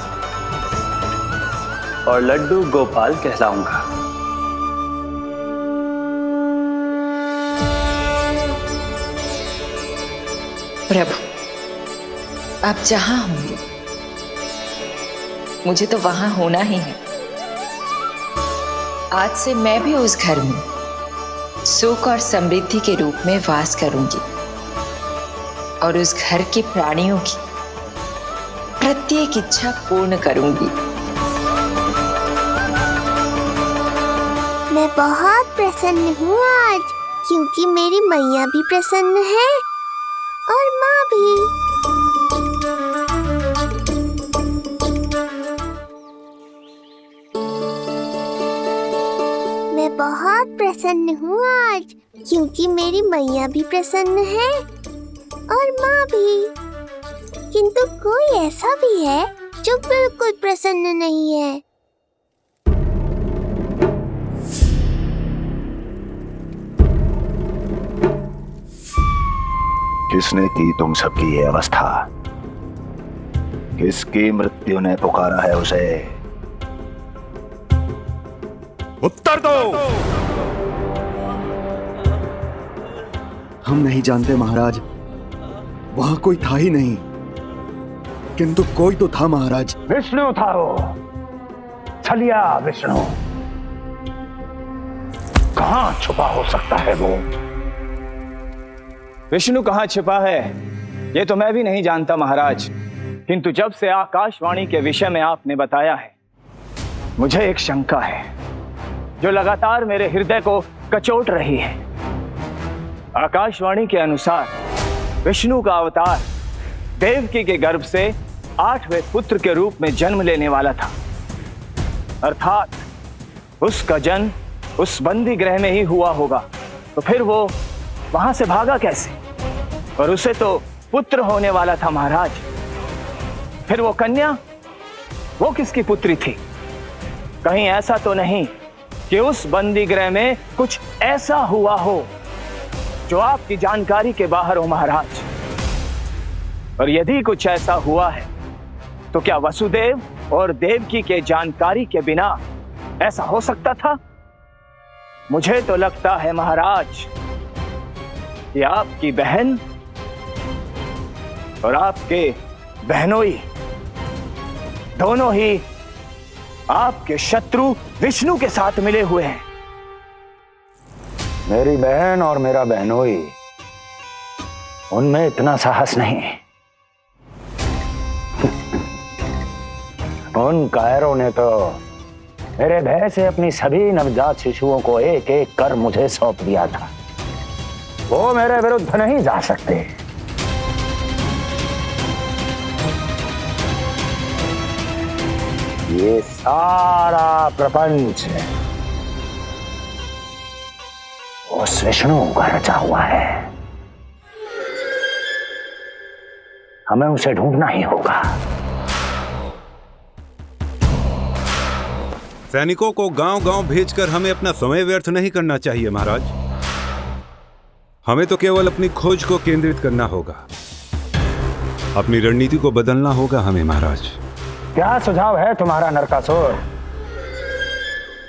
और लड्डू गोपाल कहलाऊंगा। प्रभु, आप जहां होंगे मुझे तो वहां होना ही है। आज से मैं भी उस घर में सुख और समृद्धि के रूप में वास करूंगी और उस घर के प्राणियों की प्रत्येक इच्छा पूर्ण करूंगी। मैं बहुत प्रसन्न हूँ आज, क्योंकि मेरी मैया भी प्रसन्न है और माँ भी। मैं बहुत प्रसन्न हूँ आज, क्योंकि मेरी मैया भी प्रसन्न है और माँ भी। किंतु कोई ऐसा भी है जो बिल्कुल प्रसन्न नहीं है। किसने की तुम सबकी ये अवस्था? किसकी मृत्यु ने पुकारा है उसे? उत्तर दो। हम नहीं जानते महाराज, वहां कोई था ही नहीं। किंतु कोई तो था महाराज। विष्णु था वो, छलिया विष्णु। कहां छुपा हो सकता है वो? विष्णु कहाँ छिपा है ये तो मैं भी नहीं जानता महाराज, किंतु जब से आकाशवाणी के विषय में आपने बताया है, मुझे एक शंका है जो लगातार मेरे हृदय को कचोट रही है। आकाशवाणी के अनुसार विष्णु का अवतार देवकी के गर्भ से 8वें पुत्र के रूप में जन्म लेने वाला था, अर्थात उसका जन्म उस बंदी गृह में ही हुआ होगा। तो फिर वो वहां से भागा कैसे? और उसे तो पुत्र होने वाला था महाराज। फिर वो कन्या, वो किसकी पुत्री थी? कहीं ऐसा तो नहीं कि उस बंदी गृह में कुछ ऐसा हुआ हो जो आपकी जानकारी के बाहर हो महाराज? और यदि कुछ ऐसा हुआ है तो क्या वसुदेव और देवकी के जानकारी के बिना ऐसा हो सकता था? मुझे तो लगता है महाराज कि आपकी बहन और आपके बहनोई दोनों ही आपके शत्रु विष्णु के साथ मिले हुए हैं। मेरी बहन और मेरा बहनोई, उनमें इतना साहस नहीं। उन कायरों ने तो मेरे भय से अपनी सभी नवजात शिशुओं को एक एक कर मुझे सौंप दिया था। वो मेरे विरुद्ध नहीं जा सकते। ये सारा प्रपंच उस विष्णु का रचा हुआ है। हमें उसे ढूंढना ही होगा। सैनिकों को गांव-गांव भेजकर हमें अपना समय व्यर्थ नहीं करना चाहिए महाराज। हमें तो केवल अपनी खोज को केंद्रित करना होगा। अपनी रणनीति को बदलना होगा हमें महाराज। क्या सुझाव है तुम्हारा नरकासुर?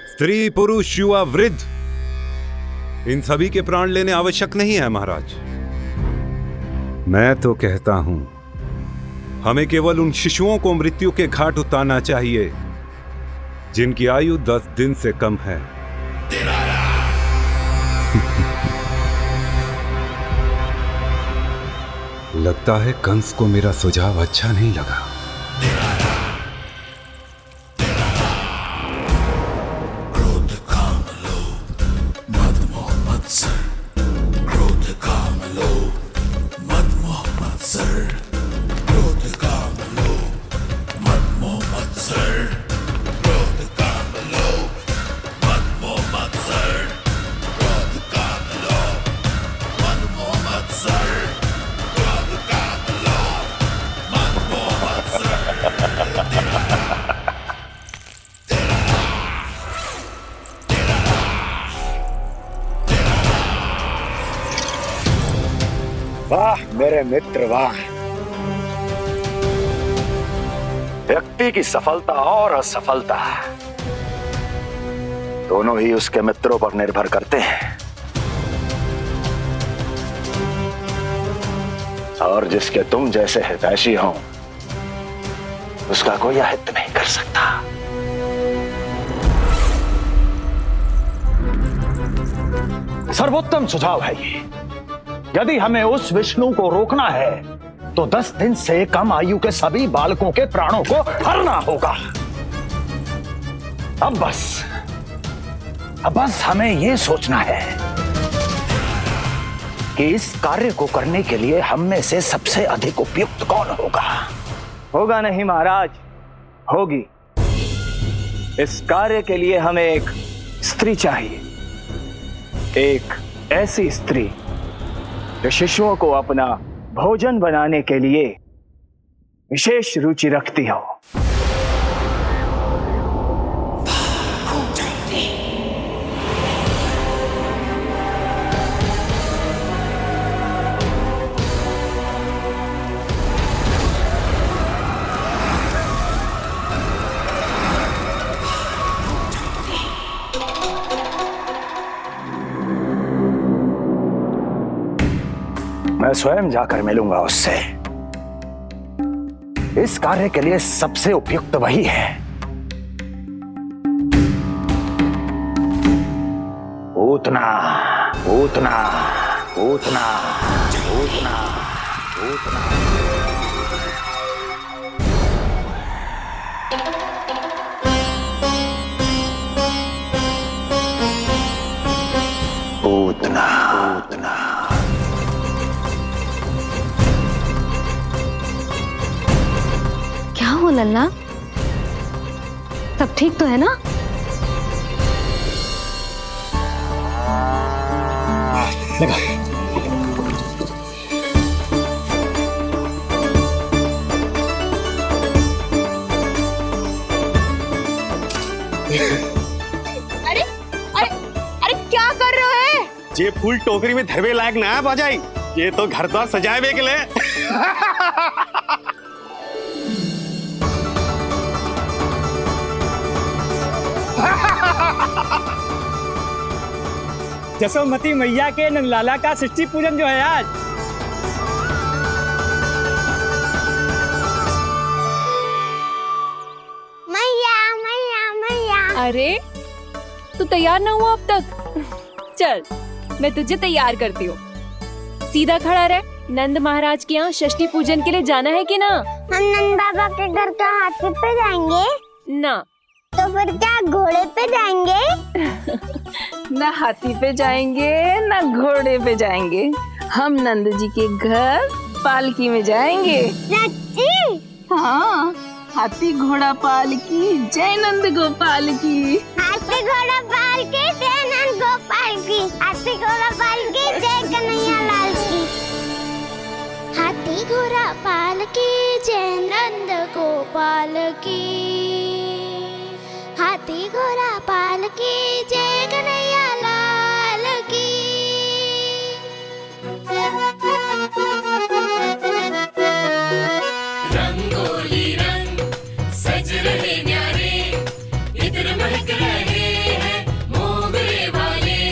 स्त्री, पुरुष, युवा, वृद्ध, इन सभी के प्राण लेने आवश्यक नहीं है महाराज। मैं तो कहता हूं हमें केवल उन शिशुओं को मृत्यु के घाट उतारना चाहिए जिनकी आयु 10 दिन से कम है। लगता है कंस को मेरा सुझाव अच्छा नहीं लगा। क्रोध काम लोभ मद मोह मत्सर, क्रोध काम लोभ मद मोह मत्सर, क्रोध काम लोभ मद मोह मत्सर, क्रोध काम लोभ मद मोह मत्सर, क्रोध काम लोभ मद मोह मत्सर, क्रोध काम लोभ मद मोह मत्सर। वाह मेरे मित्र वाह। व्यक्ति की सफलता और असफलता दोनों ही उसके मित्रों पर निर्भर करते हैं, और जिसके तुम जैसे हितैषी हो उसका कोई अहित नहीं कर सकता। सर्वोत्तम सुझाव है ये। यदि हमें उस विष्णु को रोकना है तो 10 दिन से कम आयु के सभी बालकों के प्राणों को हरना होगा। अब बस हमें यह सोचना है कि इस कार्य को करने के लिए हम में से सबसे अधिक उपयुक्त कौन होगा। होगा नहीं महाराज, होगी। इस कार्य के लिए हमें एक स्त्री चाहिए, एक ऐसी स्त्री जो शिशुओं को अपना भोजन बनाने के लिए विशेष रुचि रखती हो। मैं स्वयं जाकर मिलूंगा उससे। इस कार्य के लिए सबसे उपयुक्त वही है। पूतना पूतना पूतना पूतना पूतना। पूतना पूतना। क्या हो लल्ला, सब ठीक तो है ना? लगा। जे फूल टोकरी में धरवे लायक ना है बाजाई, ये तो घर द्वार सजाए बे के लिए। जसोमती मैया के नंदलाला का षष्ठी पूजन जो है आज। मैया मैया मैया। अरे तू तैयार ना हुआ अब तक? चल मैं तुझे तैयार करती हूँ। सीधा खड़ा रह। नंद महाराज के यहाँ षष्ठी पूजन के लिए जाना है कि ना? हम नंद बाबा के घर का हाथी पे जाएंगे ना। तो फिर क्या घोड़े पे जाएंगे? ना हाथी पे जाएंगे ना घोड़े पे जाएंगे, हम नंद जी के घर पालकी में जाएंगे। सच्ची? हाँ, हाथी घोड़ा पालकी जय नंद गोपाल की। हाथी घोड़ा पालकी जय नंद गोपाल की। हाथी घोड़ा पालकी जय कन्हैया लाल की। हाथी घोड़ा पालकी जय नंद गोपाल की। हाथी घोड़ा पालकी जय कन्हैया लाल की। रंगोली रंग सज रहे न्यारे, इधर महक रहे हैं मोगरे वाले।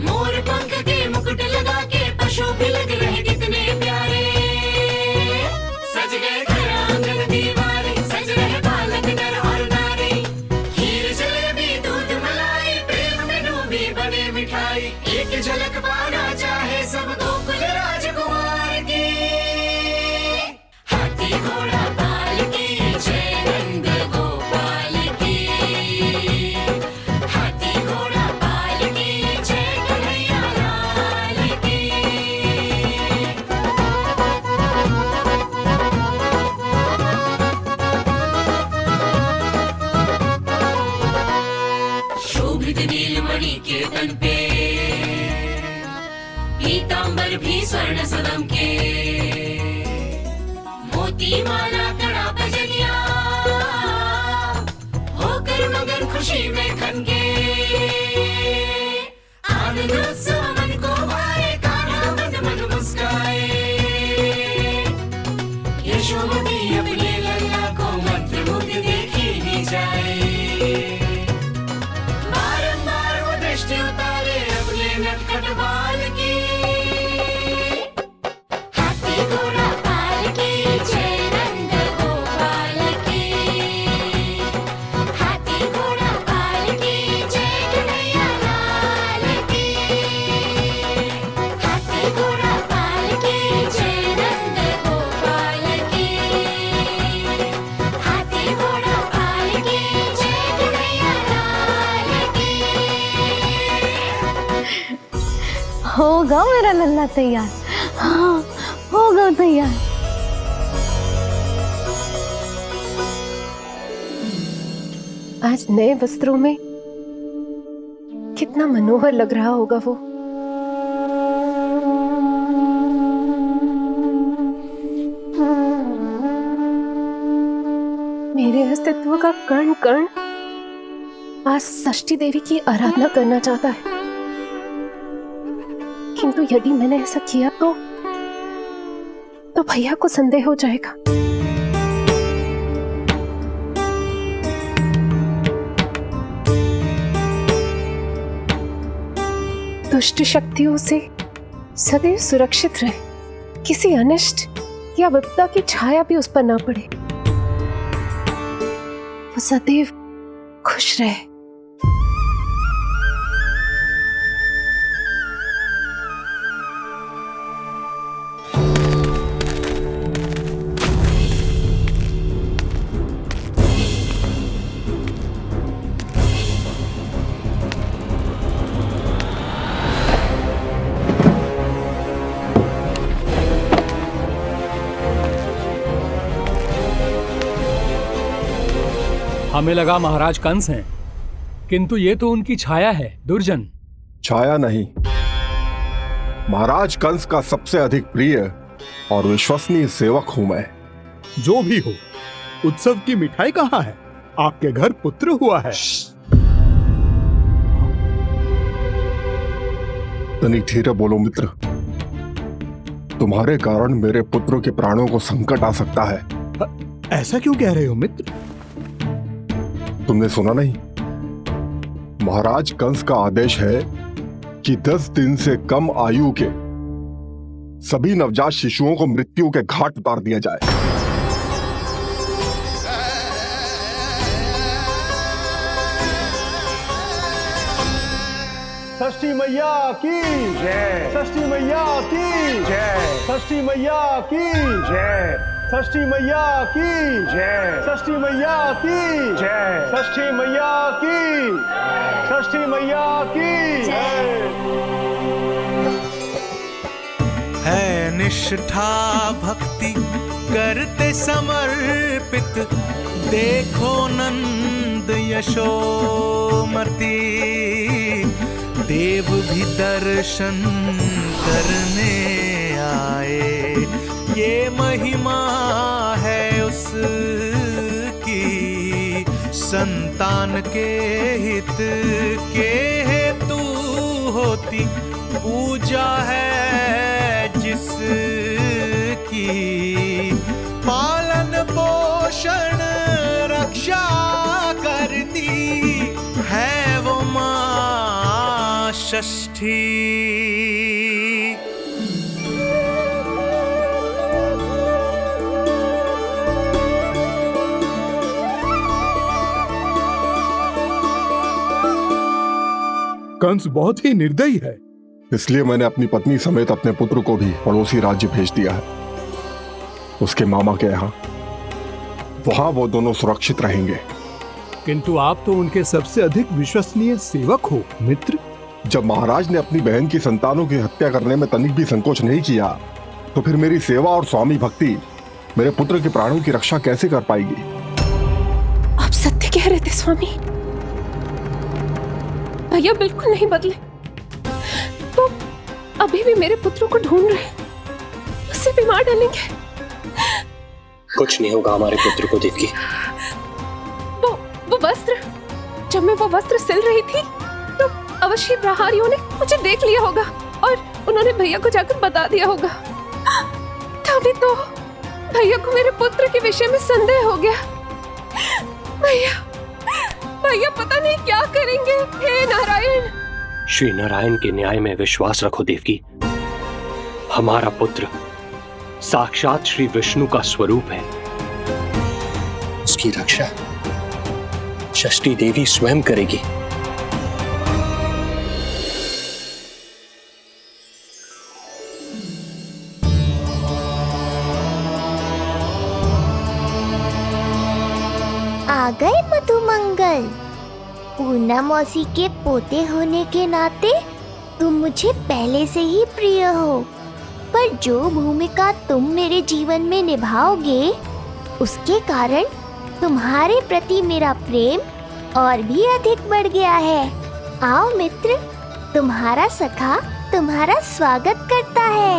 मोर पंख के मुकुट लगा के पशु भी लग रहे कितने प्यारे। सज गए घर आंगन दीवारे, सज रहे बालक नर और नारी। खीर जलेबी दूध मलाई, प्रेम में डूबी बने मिठाई। एक झलक पाना चाहे सब गोकुल राजकुमार की। हाथी घोड़ा पालकी जय नंद गोपाल की। हाथी घोड़ा पालकी जय कन्हैया लाल की। शोभित नीलमणि के तन पे, पीतांबर भी स्वर्ण सदम के। मोती माला कड़ा बजनिया, होकर मगन खुशी में खनके। आनंद उत्सव मन को भाए, कान्हा मन मन मुस्काए। यशोमती अपने लल्ला को मंत्रमुग्ध देखी ही जाए। बारंबार वो दृष्टि उतारे अपने नटखट बाल की। हाथी घोड़ा पालकी जय नंद गोपाल की। हाथी घोड़ा पालकी जय कन्हैया लाल की। हाथी घोड़ा पालकी जय नंद गोपाल की। हाथी घोड़ा पालकी जय कन्हैया लाल की। होगा मेरा लल्ला तैयार। हाँ होगा तैयार। आज नए वस्त्रों में कितना मनोहर लग रहा होगा वो। मेरे अस्तित्व का कण कण आज षष्ठी देवी की आराधना करना चाहता है, किंतु यदि मैंने ऐसा किया तो भैया को संदेह हो जाएगा। दुष्ट शक्तियों से सदैव सुरक्षित रहे, किसी अनिष्ट या विपदा की छाया भी उस पर ना पड़े, वो सदैव खुश रहे। हमें लगा महाराज कंस हैं, किंतु ये तो उनकी छाया है। दुर्जन छाया नहीं, महाराज कंस का सबसे अधिक प्रिय और विश्वसनीय सेवक हूं मैं। जो भी हो, उत्सव की मिठाई कहाँ है? आपके घर पुत्र हुआ है। तनिक धीरे बोलो मित्र। तुम्हारे कारण मेरे पुत्र के प्राणों को संकट आ सकता है। ऐसा क्यों कह रहे हो मित्र? तुमने सुना नहीं? महाराज कंस का आदेश है कि 10 दिन से कम आयु के सभी नवजात शिशुओं को मृत्यु के घाट उतार दिया जाए। षष्ठी मैया की जय। षष्ठी मैया की जय। षष्ठी मैया की जय। षष्ठी मैया की जय। षष्ठी मैया की जय। षष्ठी मैया की। षष्ठी मैया की जय। है निष्ठा भक्ति करते समर्पित, देखो नंद यशोमती, देव भी दर्शन करने आए। ये महिमा है उसकी, संतान के हित के हेतु होती पूजा है जिसकी। पालन पोषण रक्षा करती है वो माँ षष्ठी। कंस बहुत ही निर्दयी है। इसलिए मैंने अपनी पत्नी समेत अपने पुत्र को भी पड़ोसी राज्य भेज दिया है, उसके मामा के यहाँ। वहां वो दोनों सुरक्षित रहेंगे। किंतु आप तो उनके सबसे अधिक विश्वसनीय सेवक हो मित्र। जब महाराज ने अपनी बहन की संतानों की हत्या करने में तनिक भी संकोच नहीं किया, तो फिर मेरी सेवा और स्वामी भक्ति मेरे पुत्र के प्राणों की रक्षा कैसे कर पाएगी? आप सत्य कह रहे थे स्वामी। भैया बिल्कुल नहीं बदले, तो अभी भी मेरे पुत्र को ढूंढ रहे, उसे भी मार डालेंगे। कुछ नहीं होगा हमारे पुत्र को देवकी। वो वस्त्र, जब मैं वो वस्त्र सिल रही थी तो अवश्य प्रहारियों ने मुझे देख लिया होगा और उन्होंने भैया को जाकर बता दिया होगा। तभी तो भैया को मेरे पुत्र के विषय में संदेह हो गया। भैया पता नहीं क्या करेंगे। हे नारायण। श्री नारायण के न्याय में विश्वास रखो देवकी। हमारा पुत्र साक्षात श्री विष्णु का स्वरूप है। उसकी रक्षा षष्ठी देवी स्वयं करेगी। आ गए मधुमंगल। पूर्णा मौसी के पोते होने के नाते तुम मुझे पहले से ही प्रिय हो, पर जो भूमिका तुम मेरे जीवन में निभाओगे उसके कारण तुम्हारे प्रति मेरा प्रेम और भी अधिक बढ़ गया है। आओ मित्र, तुम्हारा सखा तुम्हारा स्वागत करता है।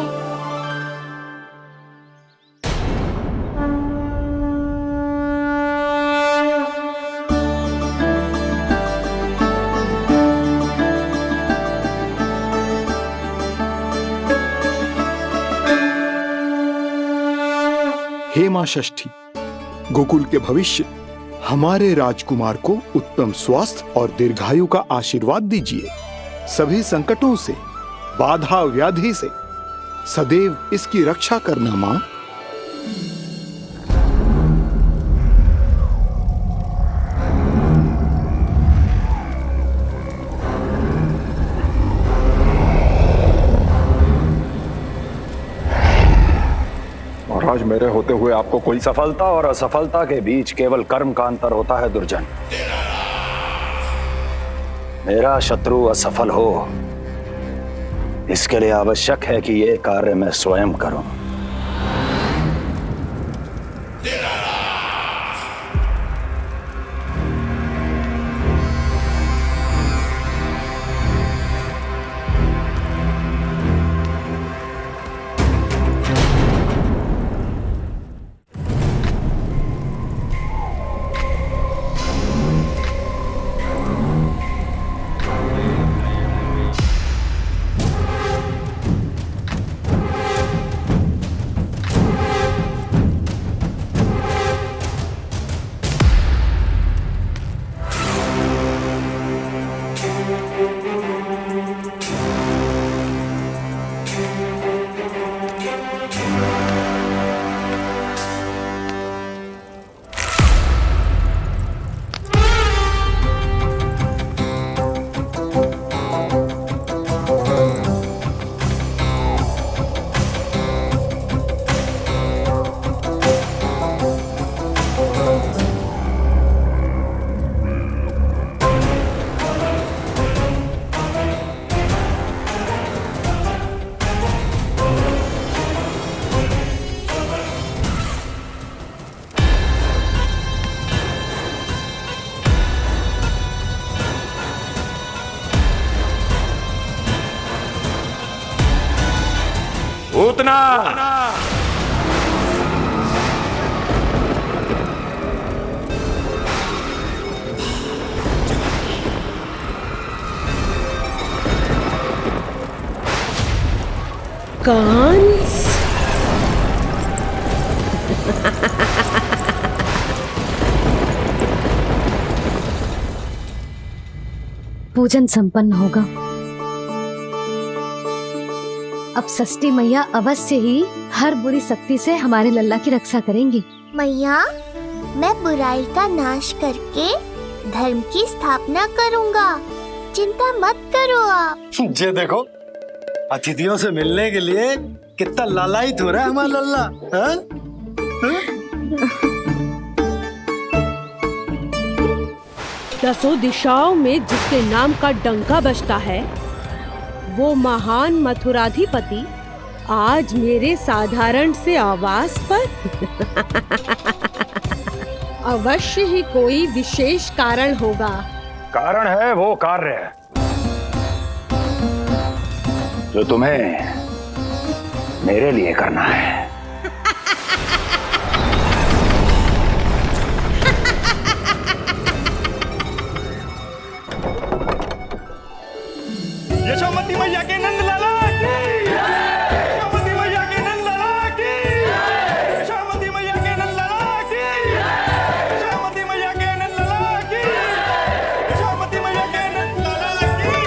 हे मां षष्ठी, गोकुल के भविष्य हमारे राजकुमार को उत्तम स्वास्थ्य और दीर्घायु का आशीर्वाद दीजिए। सभी संकटों से, बाधा व्याधि से सदैव इसकी रक्षा करना मां। महाराज, मेरे होते हुए आपको कोई सफलता और असफलता के बीच केवल कर्म का अंतर होता है दुर्जन। मेरा शत्रु असफल हो, इसके लिए आवश्यक है कि यह कार्य मैं स्वयं करूं। पूतना, कंस। पूजन संपन्न होगा। अब षष्ठी मैया अवश्य ही हर बुरी शक्ति से हमारे लल्ला की रक्षा करेंगी। मैया, मैं बुराई का नाश करके धर्म की स्थापना करूंगा, चिंता मत करो आप। ये देखो, अतिथियों से मिलने के लिए कितना लालायित हो रहा है हमारा लल्ला। हाँ? दसों दिशाओं में जिसके नाम का डंका बजता है, वो महान मथुराधिपति आज मेरे साधारण से आवास पर। अवश्य ही कोई विशेष कारण होगा। कारण है वो कार्य जो तुम्हें मेरे लिए करना है। यशोमती मैया के नंद लाला की, यशोमती मैया के नंद लाला की, यशोमती मैया के नंद लाला की, यशोमती मैया के नंद लाला की, यशोमती मैया के नंद लाला की, यशोमती मैया के नंद लाला की।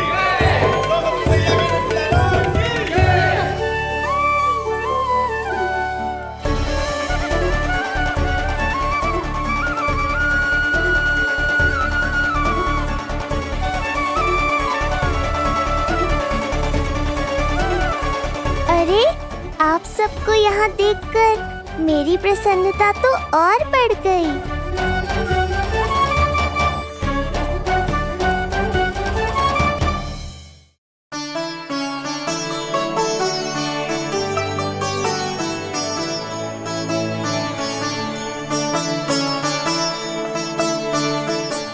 अरे, आप सबको यहाँ देखकर मेरी प्रसन्नता तो और बढ़ गई।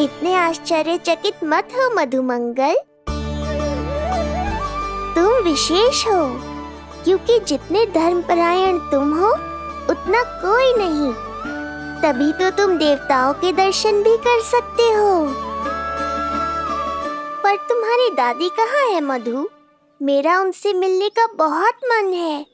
इतने आश्चर्यचकित मत हो मधुमंगल, तुम विशेष हो, क्योंकि जितने धर्मपरायण तुम हो उतना कोई नहीं। तभी तो तुम देवताओं के दर्शन भी कर सकते हो। पर तुम्हारी दादी कहाँ है मधु? मेरा उनसे मिलने का बहुत मन है।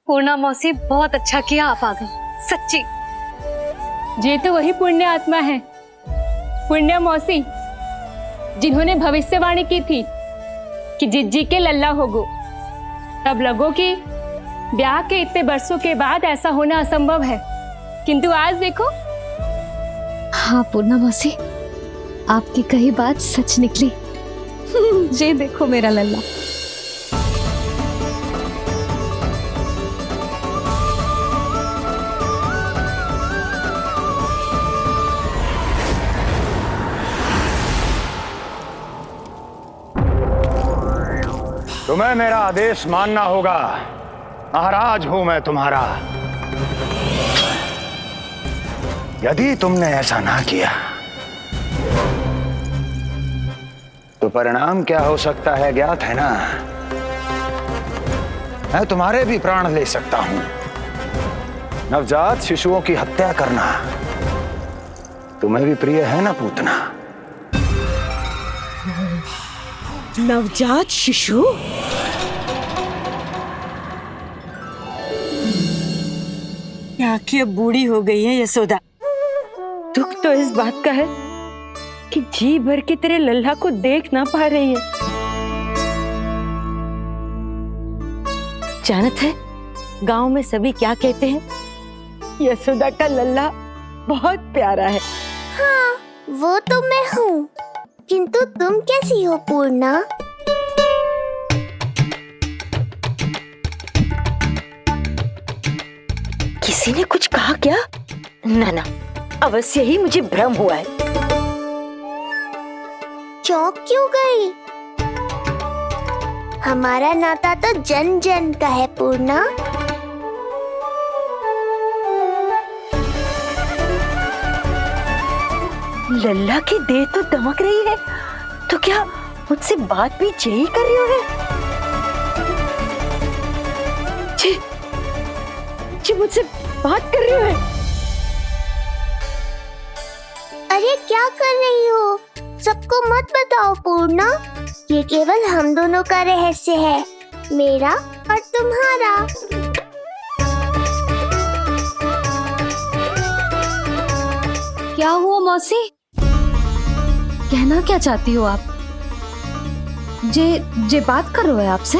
पूर्णा मौसी, बहुत अच्छा किया आप आ गई, सच्ची। ये तो वही पुण्य आत्मा है, पुण्य मौसी, जिन्होंने भविष्यवाणी की थी कि जिज्जी के लल्ला होगो। तब लगो कि ब्याह के इतने बरसों के बाद ऐसा होना असंभव है, किंतु आज देखो। हाँ पूर्णा मौसी, आपकी कही बात सच निकली। ये देखो मेरा लल्ला। तुम्हें मेरा आदेश मानना होगा। महाराज हूं मैं तुम्हारा। यदि तुमने ऐसा ना किया तो परिणाम क्या हो सकता है ज्ञात है ना? मैं तुम्हारे भी प्राण ले सकता हूं। नवजात शिशुओं की हत्या करना तुम्हें भी प्रिय है ना पूतना? नवजात शिशु? आखिर बूढ़ी हो गई है यशोदा। दुख तो इस बात का है कि जी भर के तेरे लल्ला को देख ना पा रही है। जानत है गांव में सभी क्या कहते हैं? यशोदा का लल्ला बहुत प्यारा है। हाँ, वो तो मैं हूँ, किंतु तुम कैसी हो पूर्णा? किसी ने कुछ कहा क्या? ना ना, अवश्य ही मुझे भ्रम हुआ है। चौंक क्यों गई? हमारा नाता तो जन जन का है पूर्णा। लल्ला की देह तो दमक रही है, तो क्या मुझसे बात भी यही कर रही हो? जी, जी मुझसे बात कर रही हो? अरे क्या कर रही हो? सबको मत बताओ पूर्णा, ये केवल हम दोनों का रहस्य है, मेरा और तुम्हारा। क्या हुआ मौसी? कहना क्या चाहती हो आप? जे बात कर रहे हो आपसे?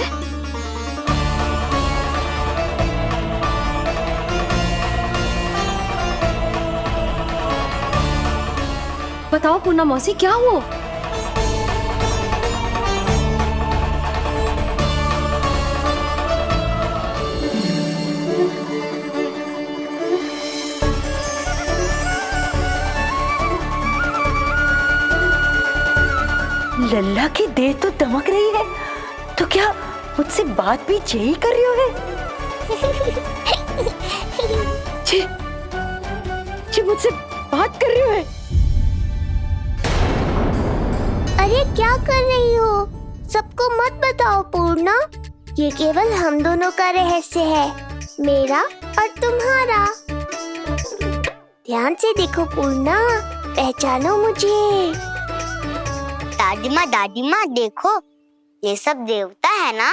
बताओ पूर्णा मौसी, क्या हुआ? लल्ला की देह तो दमक रही है, तो क्या मुझसे बात भी यही कर रही हो? जी, जी मुझसे बात कर रही हो? अरे क्या कर रही हो? सबको मत बताओ पूर्णा, ये केवल हम दोनों का रहस्य है, मेरा और तुम्हारा। ध्यान से देखो पूर्णा, पहचानो मुझे। दादी माँ देखो, ये सब देवता है ना?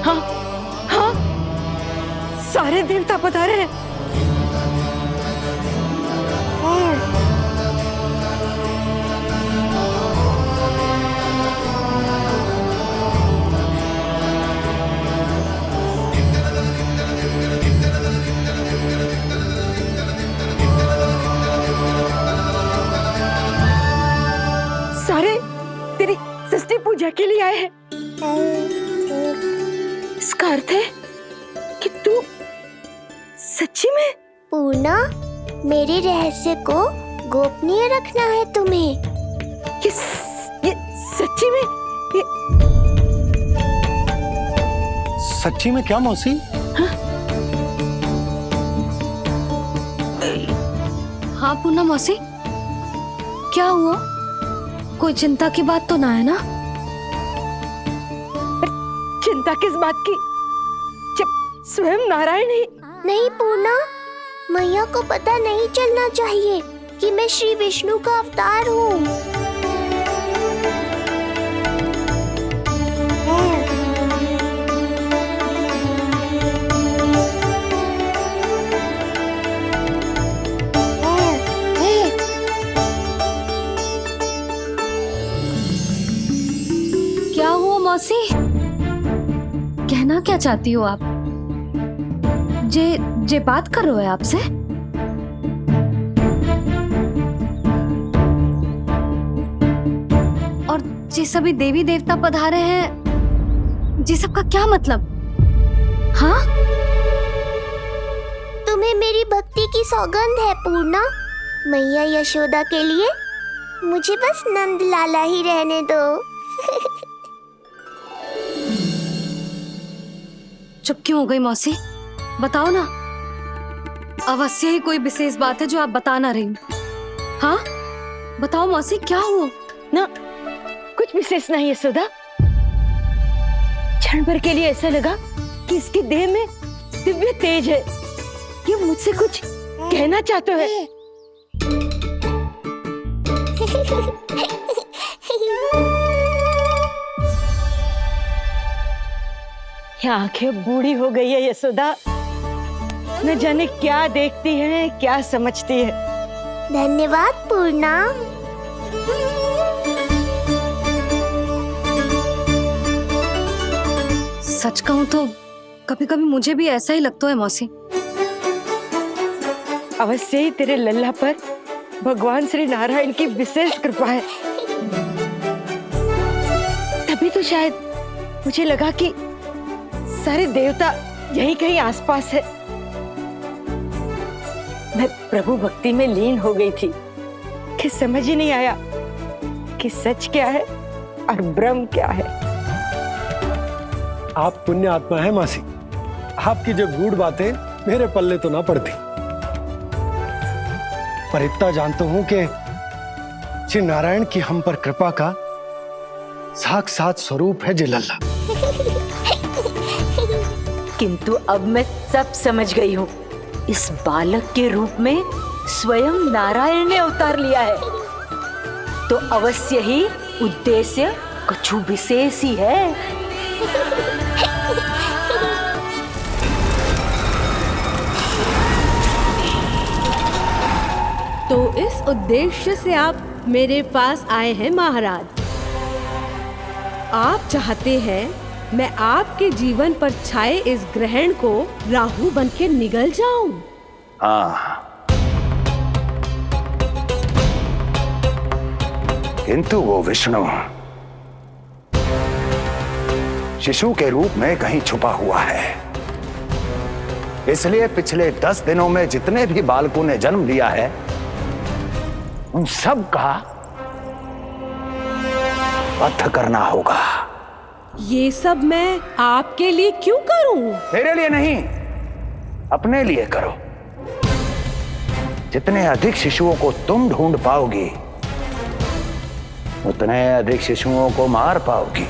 हाँ, हाँ, सारे देवता पधारे हैं। सारे तेरी षष्ठी पूजा के लिए आए हैं। इसका अर्थ है कि तू सच्ची में? पूर्णा, मेरे रहस्य को गोपनीय रखना है तुम्हें। ये सच्ची में? सच्ची में क्या मौसी? हाँ पूर्णा मौसी, क्या हुआ? कोई चिंता की बात तो ना है ना? चिंता किस बात की, जब स्वयं नारायण ही। नहीं पूर्णा, मैया को पता नहीं चलना चाहिए कि मैं श्री विष्णु का अवतार हूँ। क्या हुआ मौसी? कहना क्या चाहती हो आप? जे बात कर रहे हो आपसे? और जे सभी देवी देवता पधारे हैं, जी सबका क्या मतलब? हाँ? तुम्हें मेरी भक्ति की सौगंध है पूर्णा। मैया यशोदा के लिए मुझे बस नंद लाला ही रहने दो। चुप क्यों हो गई मौसी? बताओ ना, अवश्य ही कोई विशेष बात है जो आप बता ना रही। हाँ बताओ मौसी, क्या हुआ? ना कुछ विशेष नहीं है सुधा। क्षण भर के लिए ऐसा लगा कि इसकी देह में दिव्य तेज है, ये मुझसे कुछ कहना चाहते है। क्या आंखें बूढ़ी हो गई है यशोदा, न जाने क्या देखती है, क्या समझती है। धन्यवाद पूर्णा। सच कहूं तो कभी कभी मुझे भी ऐसा ही लगता है मौसी। अवश्य ही तेरे लल्ला पर भगवान श्री नारायण की विशेष कृपा है, तभी तो शायद मुझे लगा कि सारे देवता यहीं कहीं आसपास है। मैं प्रभु भक्ति में लीन हो गई थी कि समझ ही नहीं आया कि सच क्या है और भ्रम क्या है। आप पुण्य आत्मा है मासी, आपकी जो गूढ़ बातें मेरे पल्ले तो ना पड़ती, पर इतना जानता हूं कि श्री नारायण की हम पर कृपा का साक्षात स्वरूप है जी लल्ला। किंतु अब मैं सब समझ गई हूँ। इस बालक के रूप में स्वयं नारायण ने अवतार लिया है, तो अवश्य ही उद्देश्य कुछ विशेष ही है। तो इस उद्देश्य से आप मेरे पास आए हैं महाराज। आप चाहते हैं मैं आपके जीवन पर छाए इस ग्रहण को राहु बन के निगल जाऊं? हाँ, किंतु वो विष्णु शिशु के रूप में कहीं छुपा हुआ है, इसलिए पिछले 10 दिनों में जितने भी बालकों ने जन्म लिया है उन सब का वध करना होगा। ये सब मैं आपके लिए क्यों करूं? मेरे लिए नहीं, अपने लिए करो। जितने अधिक शिशुओं को तुम ढूंढ पाओगी उतने अधिक शिशुओं को मार पाओगी।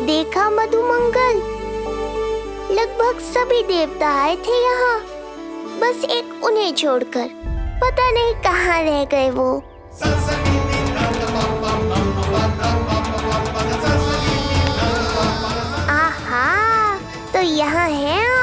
देखा मधुमंगल, लगभग सभी देवता आए थे यहाँ, बस एक उन्हें छोड़कर। पता नहीं कहाँ रह गए वो। आहा, तो यहाँ हैं आप।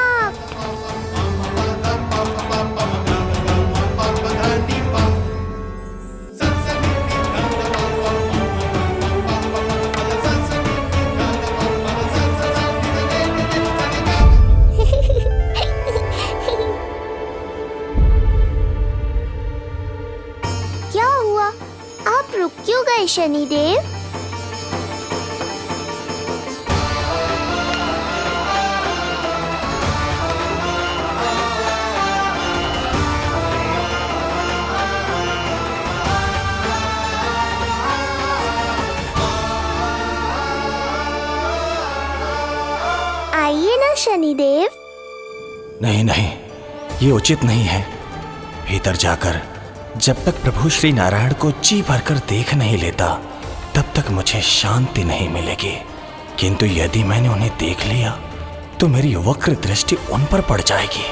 क्या हुआ? आप रुक क्यों गए शनिदेव? आइए ना शनिदेव। नहीं नहीं, ये उचित नहीं है। भीतर जाकर जब तक प्रभु श्री नारायण को जी भरकर देख नहीं लेता तब तक मुझे शांति नहीं मिलेगी। किंतु यदि मैंने उन्हें देख लिया तो मेरी वक्र दृष्टि उन पर पड़ जाएगी।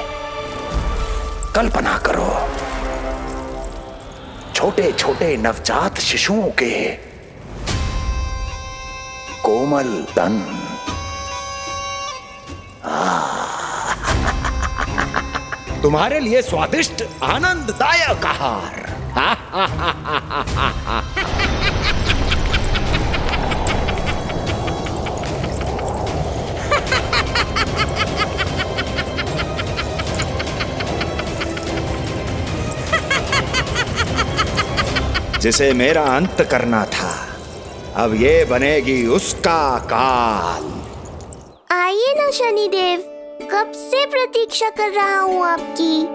कल्पना करो, छोटे छोटे नवजात शिशुओं के कोमल तन, तुम्हारे लिए स्वादिष्ट आनंददायक आहार। जिसे मेरा अंत करना था, अब ये बनेगी उसका काल। आइए ना शनिदेव, कब से प्रतीक्षा कर रहा हूँ आपकी।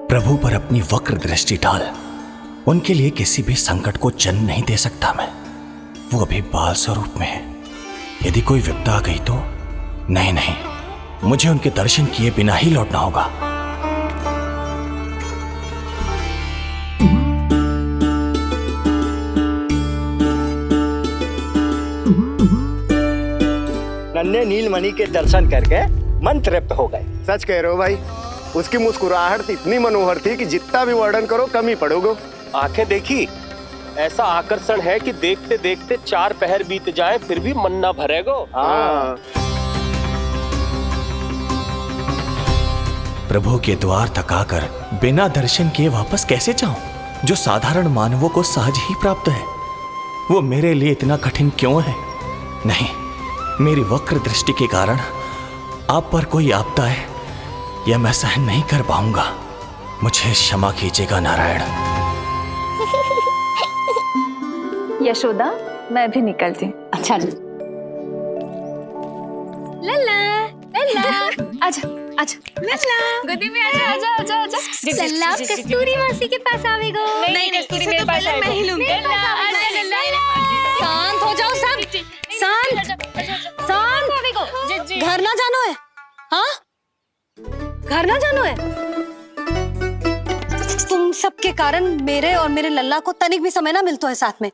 प्रभु पर अपनी वक्र दृष्टि डाल, उनके लिए किसी भी संकट को जन्म नहीं दे सकता मैं। वो अभी बाल स्वरूप में है। यदि कोई विपदा आ गई तो नहीं नहीं, मुझे उनके दर्शन किए बिना ही लौटना होगा। नन्हे नीलमणि के दर्शन करके मन तृप्त हो गए। सच कह रहे हो भाई, उसकी मुस्कुराहट इतनी मनोहर थी कि जितना भी वर्णन करो कम ही पड़ोगे। आंखें देखी, ऐसा आकर्षण है कि देखते देखते 4 पहर बीत जाए फिर भी मन ना भरेगो। हाँ। प्रभु के द्वार तक आकर बिना दर्शन किए वापस कैसे जाऊं, जो साधारण मानवों को सहज ही प्राप्त है। वो मेरे लिए इतना कठिन क्यों है? नहीं, मेरी वक्र दृष्टि के कारण आप पर कोई आपदा है यह मैं सहन नहीं कर पाऊंगा। मुझे क्षमा कीजिएगा नारायण। यशोदा, मैं भी निकलती हूँ। अच्छा जी। लल्ला लल्ला आजा आजा लल्ला गोदी में आजा आजा आजा आजा सलाम कस्तूरी मासी के पास आवेगो। नहीं कस्तूरी मेरे पास आएगा। मैं ही लूंगी। शांत हो जाओ सब, शांत शांत। घर ना जानो है? हाँ, घर ना जानो है? तुम सबके कारण मेरे और मेरे लल्ला को तनिक भी समय ना मिलता है साथ में।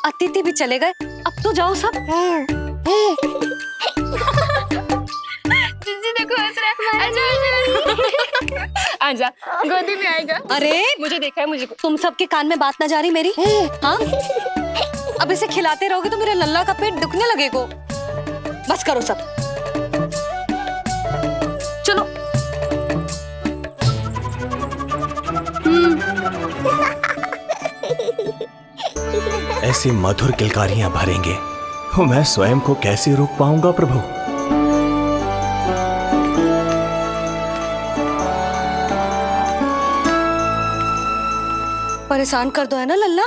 अतिथि भी चले गए, अब तो जाओ सब। जिजी देखो हंस रहा है। आजा आजा गोदी में आएगा। अरे मुझे देखा है, मुझे तुम सबके कान में बात ना जा रही मेरी? हाँ, अब इसे खिलाते रहोगे तो मेरे लल्ला का पेट दुखने लगेगा। बस करो सब, चलो। ऐसी मधुर किलकारियां भरेंगे तो मैं स्वयं को कैसे रोक पाऊंगा प्रभु? परेशान कर दो है ना लल्ला?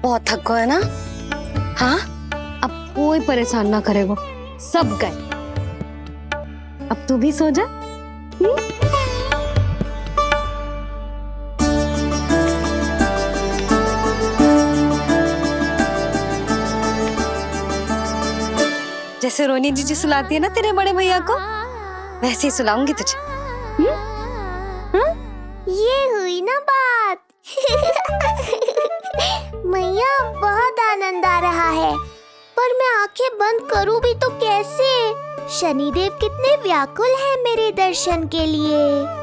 बहुत थक गए ना? हाँ, अब कोई परेशान ना करेगा, सब गए। अब तू भी सो जा। जैसे रोनी जीजी सुलाती है ना तेरे बड़े भैया को, वैसे ही सुलाऊंगी तुझे। ये हुई ना बात। मैया, बहुत आनंद आ रहा है, पर मैं आंखें बंद करूं भी तो कैसे? शनिदेव कितने व्याकुल हैं मेरे दर्शन के लिए।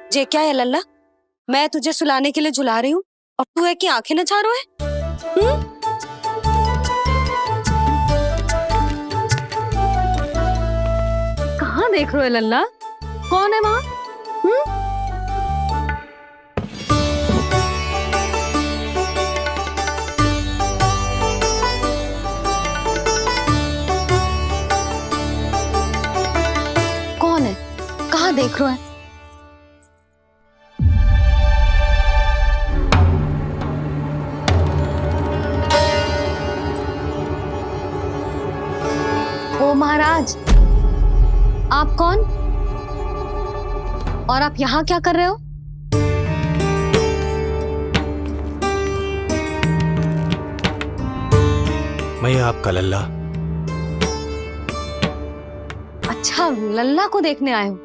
ये क्या है लल्ला? मैं तुझे सुलाने के लिए झुला रही हूँ और तू है कि आंखें नचा रहा है? कहाँ देख रहे हो लल्ला? कौन है वहाँ? कौन है? कहाँ देख रहे हो? ओ महाराज, आप कौन और आप यहाँ क्या कर रहे हो? मैं आपका लल्ला। अच्छा, लल्ला को देखने आए हो?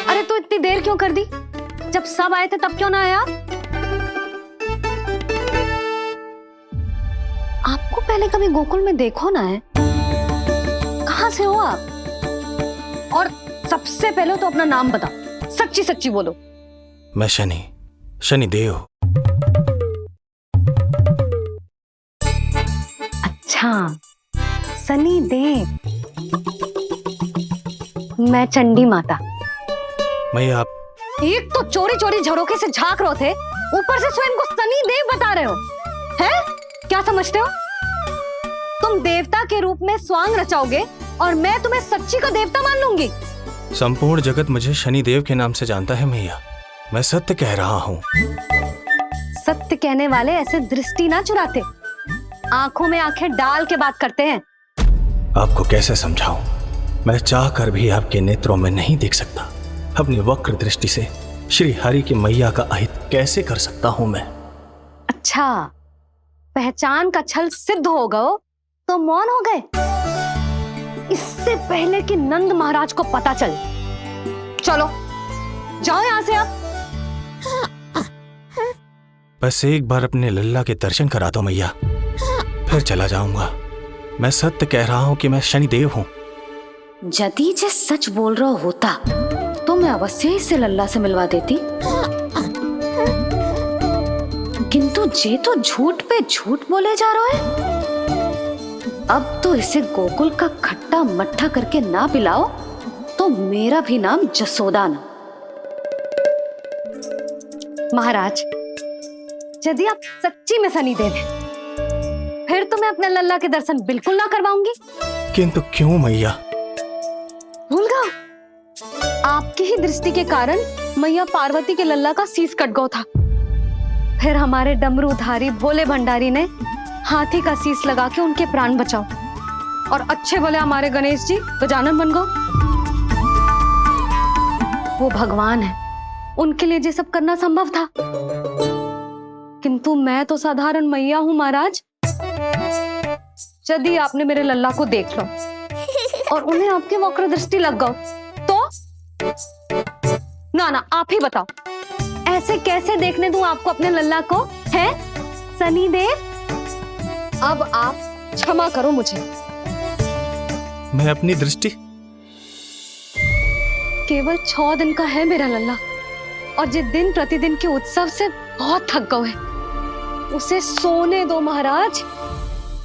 अरे तो इतनी देर क्यों कर दी? जब सब आए थे तब क्यों ना आए आप? आपको पहले कभी गोकुल में देखो ना है? कहाँ से हो आप? और सबसे पहले तो अपना नाम बताओ, सच्ची सच्ची बोलो। मैं शनिदेव। अच्छा, शनिदेव। मैं चंडी माता। मैं आप एक तो चोरी चोरी झरोखे से झांक रहे थे, ऊपर से स्वयं को शनिदेव बता रहे हो, हैं? क्या समझते हो? तुम देवता के रूप में स्वांग रचाओगे और मैं तुम्हें सच्ची का देवता मान लूंगी? संपूर्ण जगत मुझे शनिदेव के नाम से जानता है मैया। मैं सत्य कह रहा हूँ। सत्य कहने वाले ऐसे दृष्टि ना चुराते, आंखों में आंखें डाल के बात करते हैं। आपको कैसे समझाऊं? मैं चाह कर भी आपके नेत्रों में नहीं देख सकता। अपनी वक्र दृष्टि से श्री हरि की मैया का अहित कैसे कर सकता हूं मैं? अच्छा, पहचान का छल सिद्ध हो गया तो मौन हो गए? इससे पहले कि नंद महाराज को पता चले। चलो जाओ यहां से आप। बस एक बार अपने लल्ला के दर्शन करा दो मैया, फिर चला जाऊंगा। मैं सत्य कह रहा हूं कि मैं शनिदेव हूं। यदि जे सच बोल रहा होता तो मैं अवश्य ही इसे लल्ला से मिलवा देती, किंतु जे तो झूठ पे झूठ बोले जा रहा है। अब तो इसे गोकुल का खट्टा मट्ठा करके ना पिलाओ तो मेरा भी नाम जसोदा ना। महाराज, यदि आप सच्ची में शनिदेव हैं, फिर तो मैं अपने लल्ला के दर्शन बिल्कुल ना करवाऊंगी। किंतु क्यों मैया? भूल गए? आपकी ही दृष्टि के कारण मैया पार्वती के लल्ला का शीश कट गया था। फिर हमारे डमरूधारी भोले भंडारी ने हाथी का शीश लगा के उनके प्राण बचाओ, और अच्छे भले हमारे गणेश जी गजानन बन गए। वो भगवान है, उनके लिए ये सब करना संभव था, किंतु मैं तो साधारण मैया हूं महाराज। यदि आपने मेरे लल्ला को देख लो और उन्हें आपकी वक्र दृष्टि लग गई तो ना आप ही बताओ, ऐसे कैसे देखने दूं आपको अपने लल्ला को? है शनिदेव, अब आप क्षमा करो मुझे। मैं अपनी दृष्टि? केवल 6 दिन का है मेरा लल्ला, और जिस दिन प्रतिदिन के उत्सव से बहुत थक गए, उसे सोने दो महाराज।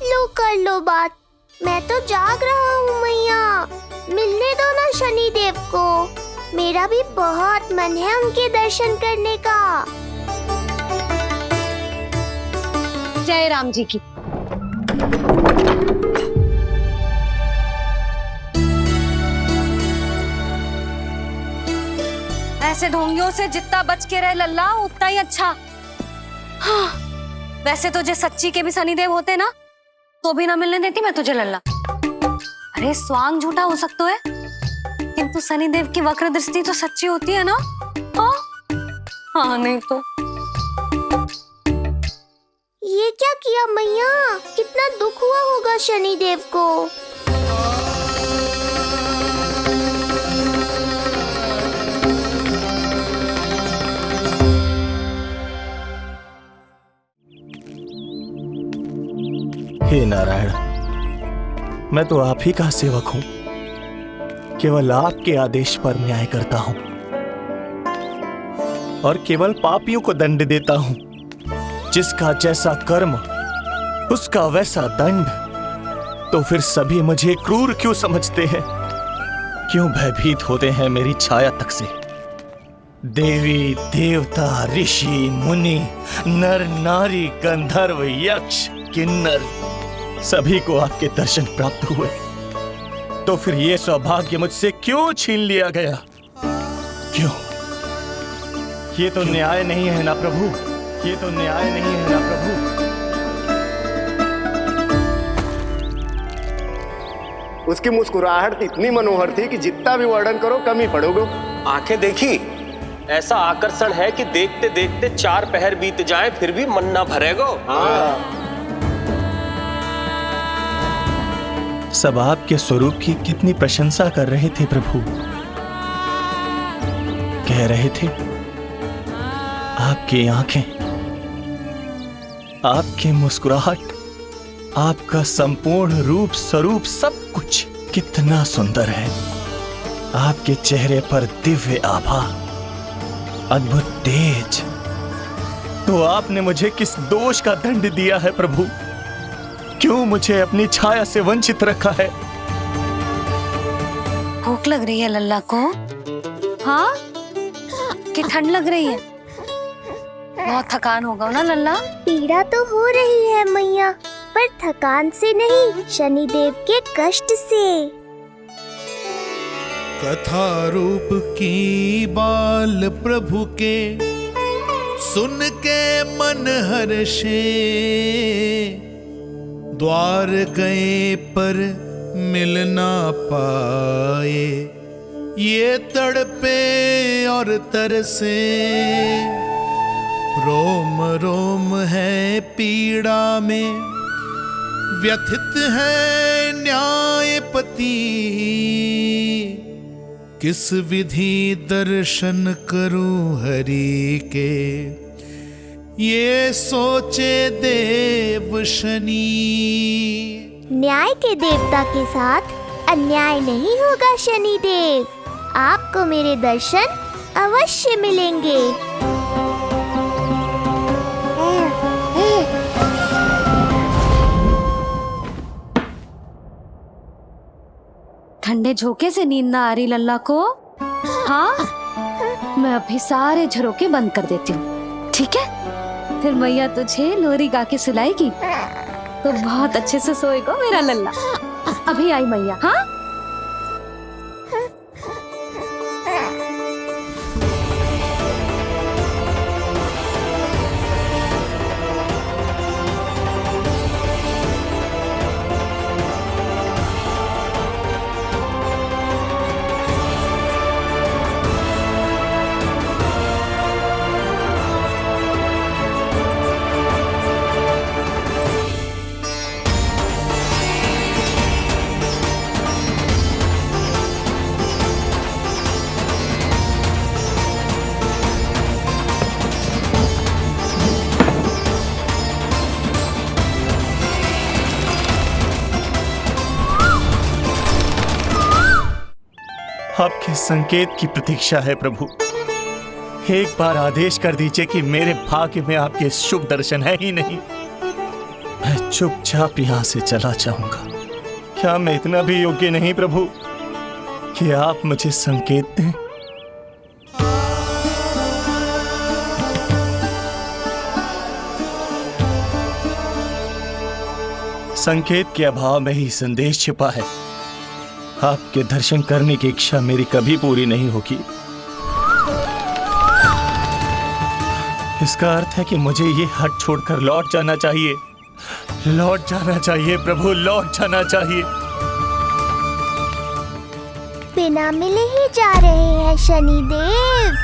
लो कर लो बात, मैं तो जाग रहा हूँ मैया। मिलने दो ना शनिदेव को, मेरा भी बहुत मन है उनके दर्शन करने का। जय राम जी की। ऐसे ढोंगियों से जितना बच के रहे लल्ला उतना ही अच्छा। हाँ, वैसे तो जे सच्ची के भी शनिदेव होते ना तो भी ना मिलने देती मैं तुझे लल्ला। अरे स्वांग झूठा हो सकता है, किंतु शनिदेव की वक्र दृष्टि तो सच्ची होती है ना। हाँ नहीं तो। ये क्या किया मैया? कितना दुख हुआ होगा शनिदेव को। हे नारायण, मैं तो आप ही का सेवक हूं, केवल आपके आदेश पर न्याय करता हूं और केवल पापियों को दंड देता हूं। जिसका जैसा कर्म उसका वैसा दंड। तो फिर सभी मुझे क्रूर क्यों समझते हैं? क्यों भयभीत होते हैं मेरी छाया तक से? देवी देवता ऋषि मुनि नर नारी गंधर्व यक्ष किन्नर सभी को आपके दर्शन प्राप्त हुए, तो फिर ये सौभाग्य मुझसे क्यों छीन लिया गया? क्यों? ये तो न्याय नहीं है ना प्रभु, ये तो न्याय नहीं है ना प्रभु। उसकी मुस्कुराहट इतनी मनोहर थी कि जितना भी वर्णन करो कम ही पड़ोगे। आंखें देखी, ऐसा आकर्षण है कि देखते देखते 4 पहर बीत जाए फिर भी मन ना भरेगो। सब आपके स्वरूप की कितनी प्रशंसा कर रहे थे प्रभु। कह रहे थे आपकी आंखें, आपकी मुस्कुराहट, आपका संपूर्ण रूप स्वरूप सब कुछ कितना सुंदर है। आपके चेहरे पर दिव्य आभा, अद्भुत तेज। तो आपने मुझे किस दोष का दंड दिया है प्रभु? क्यों मुझे अपनी छाया से वंचित रखा है? भूख लग रही है लल्ला को? हाँ, कि ठंड लग रही है? बहुत थकान होगा ना लल्ला? पीड़ा तो हो रही है मैया, पर थकान से नहीं, शनिदेव के कष्ट से। कथा रूप की बाल प्रभु के सुन के मन हर्षे, द्वार गए पर मिल ना पाए, ये तड़पे और तरसे, रोम रोम है पीड़ा में, व्यथित है न्याय पति किस विधि दर्शन करूं हरि के, ये सोचे देव शनि। न्याय के देवता के साथ अन्याय नहीं होगा शनि देव। आपको मेरे दर्शन अवश्य मिलेंगे। ठंडे झोंके से नींद ना आ रही लल्ला को? हाँ, मैं अभी सारे झरोके बंद कर देती हूँ, ठीक है? फिर मैया तुझे लोरी गा के सुलाएगी तो बहुत अच्छे से सोएगा मेरा लल्ला। अभी आई मैया। हाँ, आपके संकेत की प्रतीक्षा है प्रभु। एक बार आदेश कर दीजिए कि मेरे भाग्य में आपके शुभ दर्शन है ही नहीं, मैं चुपचाप यहाँ से चला जाऊंगा। क्या मैं इतना भी योग्य नहीं प्रभु कि आप मुझे संकेत दें? संकेत के अभाव में ही संदेश छिपा है। आपके दर्शन करने की इच्छा मेरी कभी पूरी नहीं होगी। इसका अर्थ है कि मुझे ये हट छोड़कर लौट जाना चाहिए। लौट जाना चाहिए प्रभु, लौट जाना चाहिए। बिना मिले ही जा रहे हैं शनिदेव।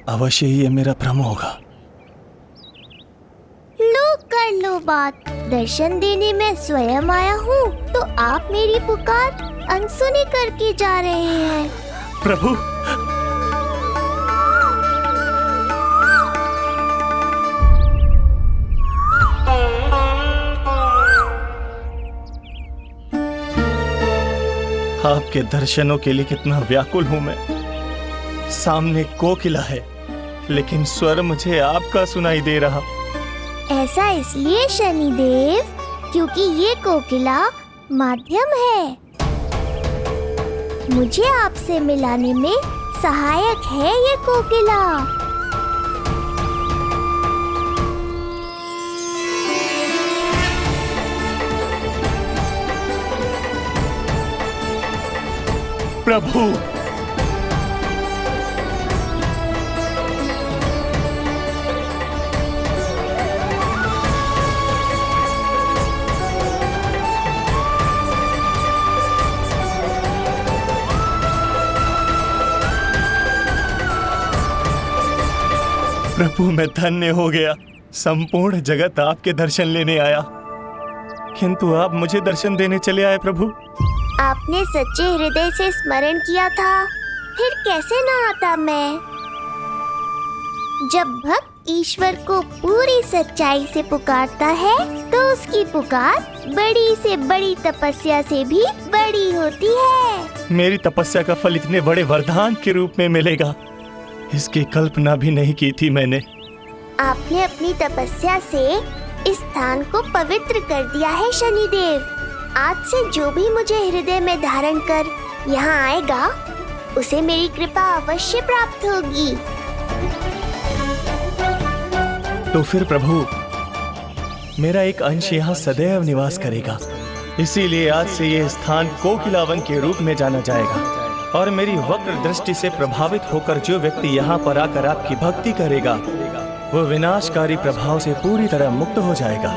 अवश्य ही ये मेरा भ्रम होगा। लो कर लो बात। दर्शन देने मैं स्वयं आया हूँ तो आप मेरी पुकार अनसुनी करके जा रहे हैं। प्रभु, आपके दर्शनों के लिए कितना व्याकुल हूँ मैं। सामने कोकिला है लेकिन स्वर मुझे आपका सुनाई दे रहा। ऐसा इसलिए शनिदेव क्योंकि ये कोकिला माध्यम है। मुझे आपसे मिलाने में सहायक है ये कोकिला। प्रभु, प्रभु मैं धन्य हो गया। संपूर्ण जगत आपके दर्शन लेने आया, किंतु आप मुझे दर्शन देने चले आए प्रभु। आपने सच्चे हृदय से स्मरण किया था, फिर कैसे न आता मैं। जब भक्त ईश्वर को पूरी सच्चाई से पुकारता है तो उसकी पुकार बड़ी से बड़ी तपस्या से भी बड़ी होती है। मेरी तपस्या का फल इतने बड़े वरदान के रूप में मिलेगा, इसकी कल्पना भी नहीं की थी मैंने। आपने अपनी तपस्या से इस स्थान को पवित्र कर दिया है शनिदेव। आज से जो भी मुझे हृदय में धारण कर यहाँ आएगा उसे मेरी कृपा अवश्य प्राप्त होगी। तो फिर प्रभु, मेरा एक अंश यहाँ सदैव निवास करेगा। इसीलिए आज से ये स्थान कोकिलावन के रूप में जाना जाएगा और मेरी वक्र दृष्टि से प्रभावित होकर जो व्यक्ति यहाँ पर आकर आपकी भक्ति करेगा वो विनाशकारी प्रभाव से पूरी तरह मुक्त हो जाएगा।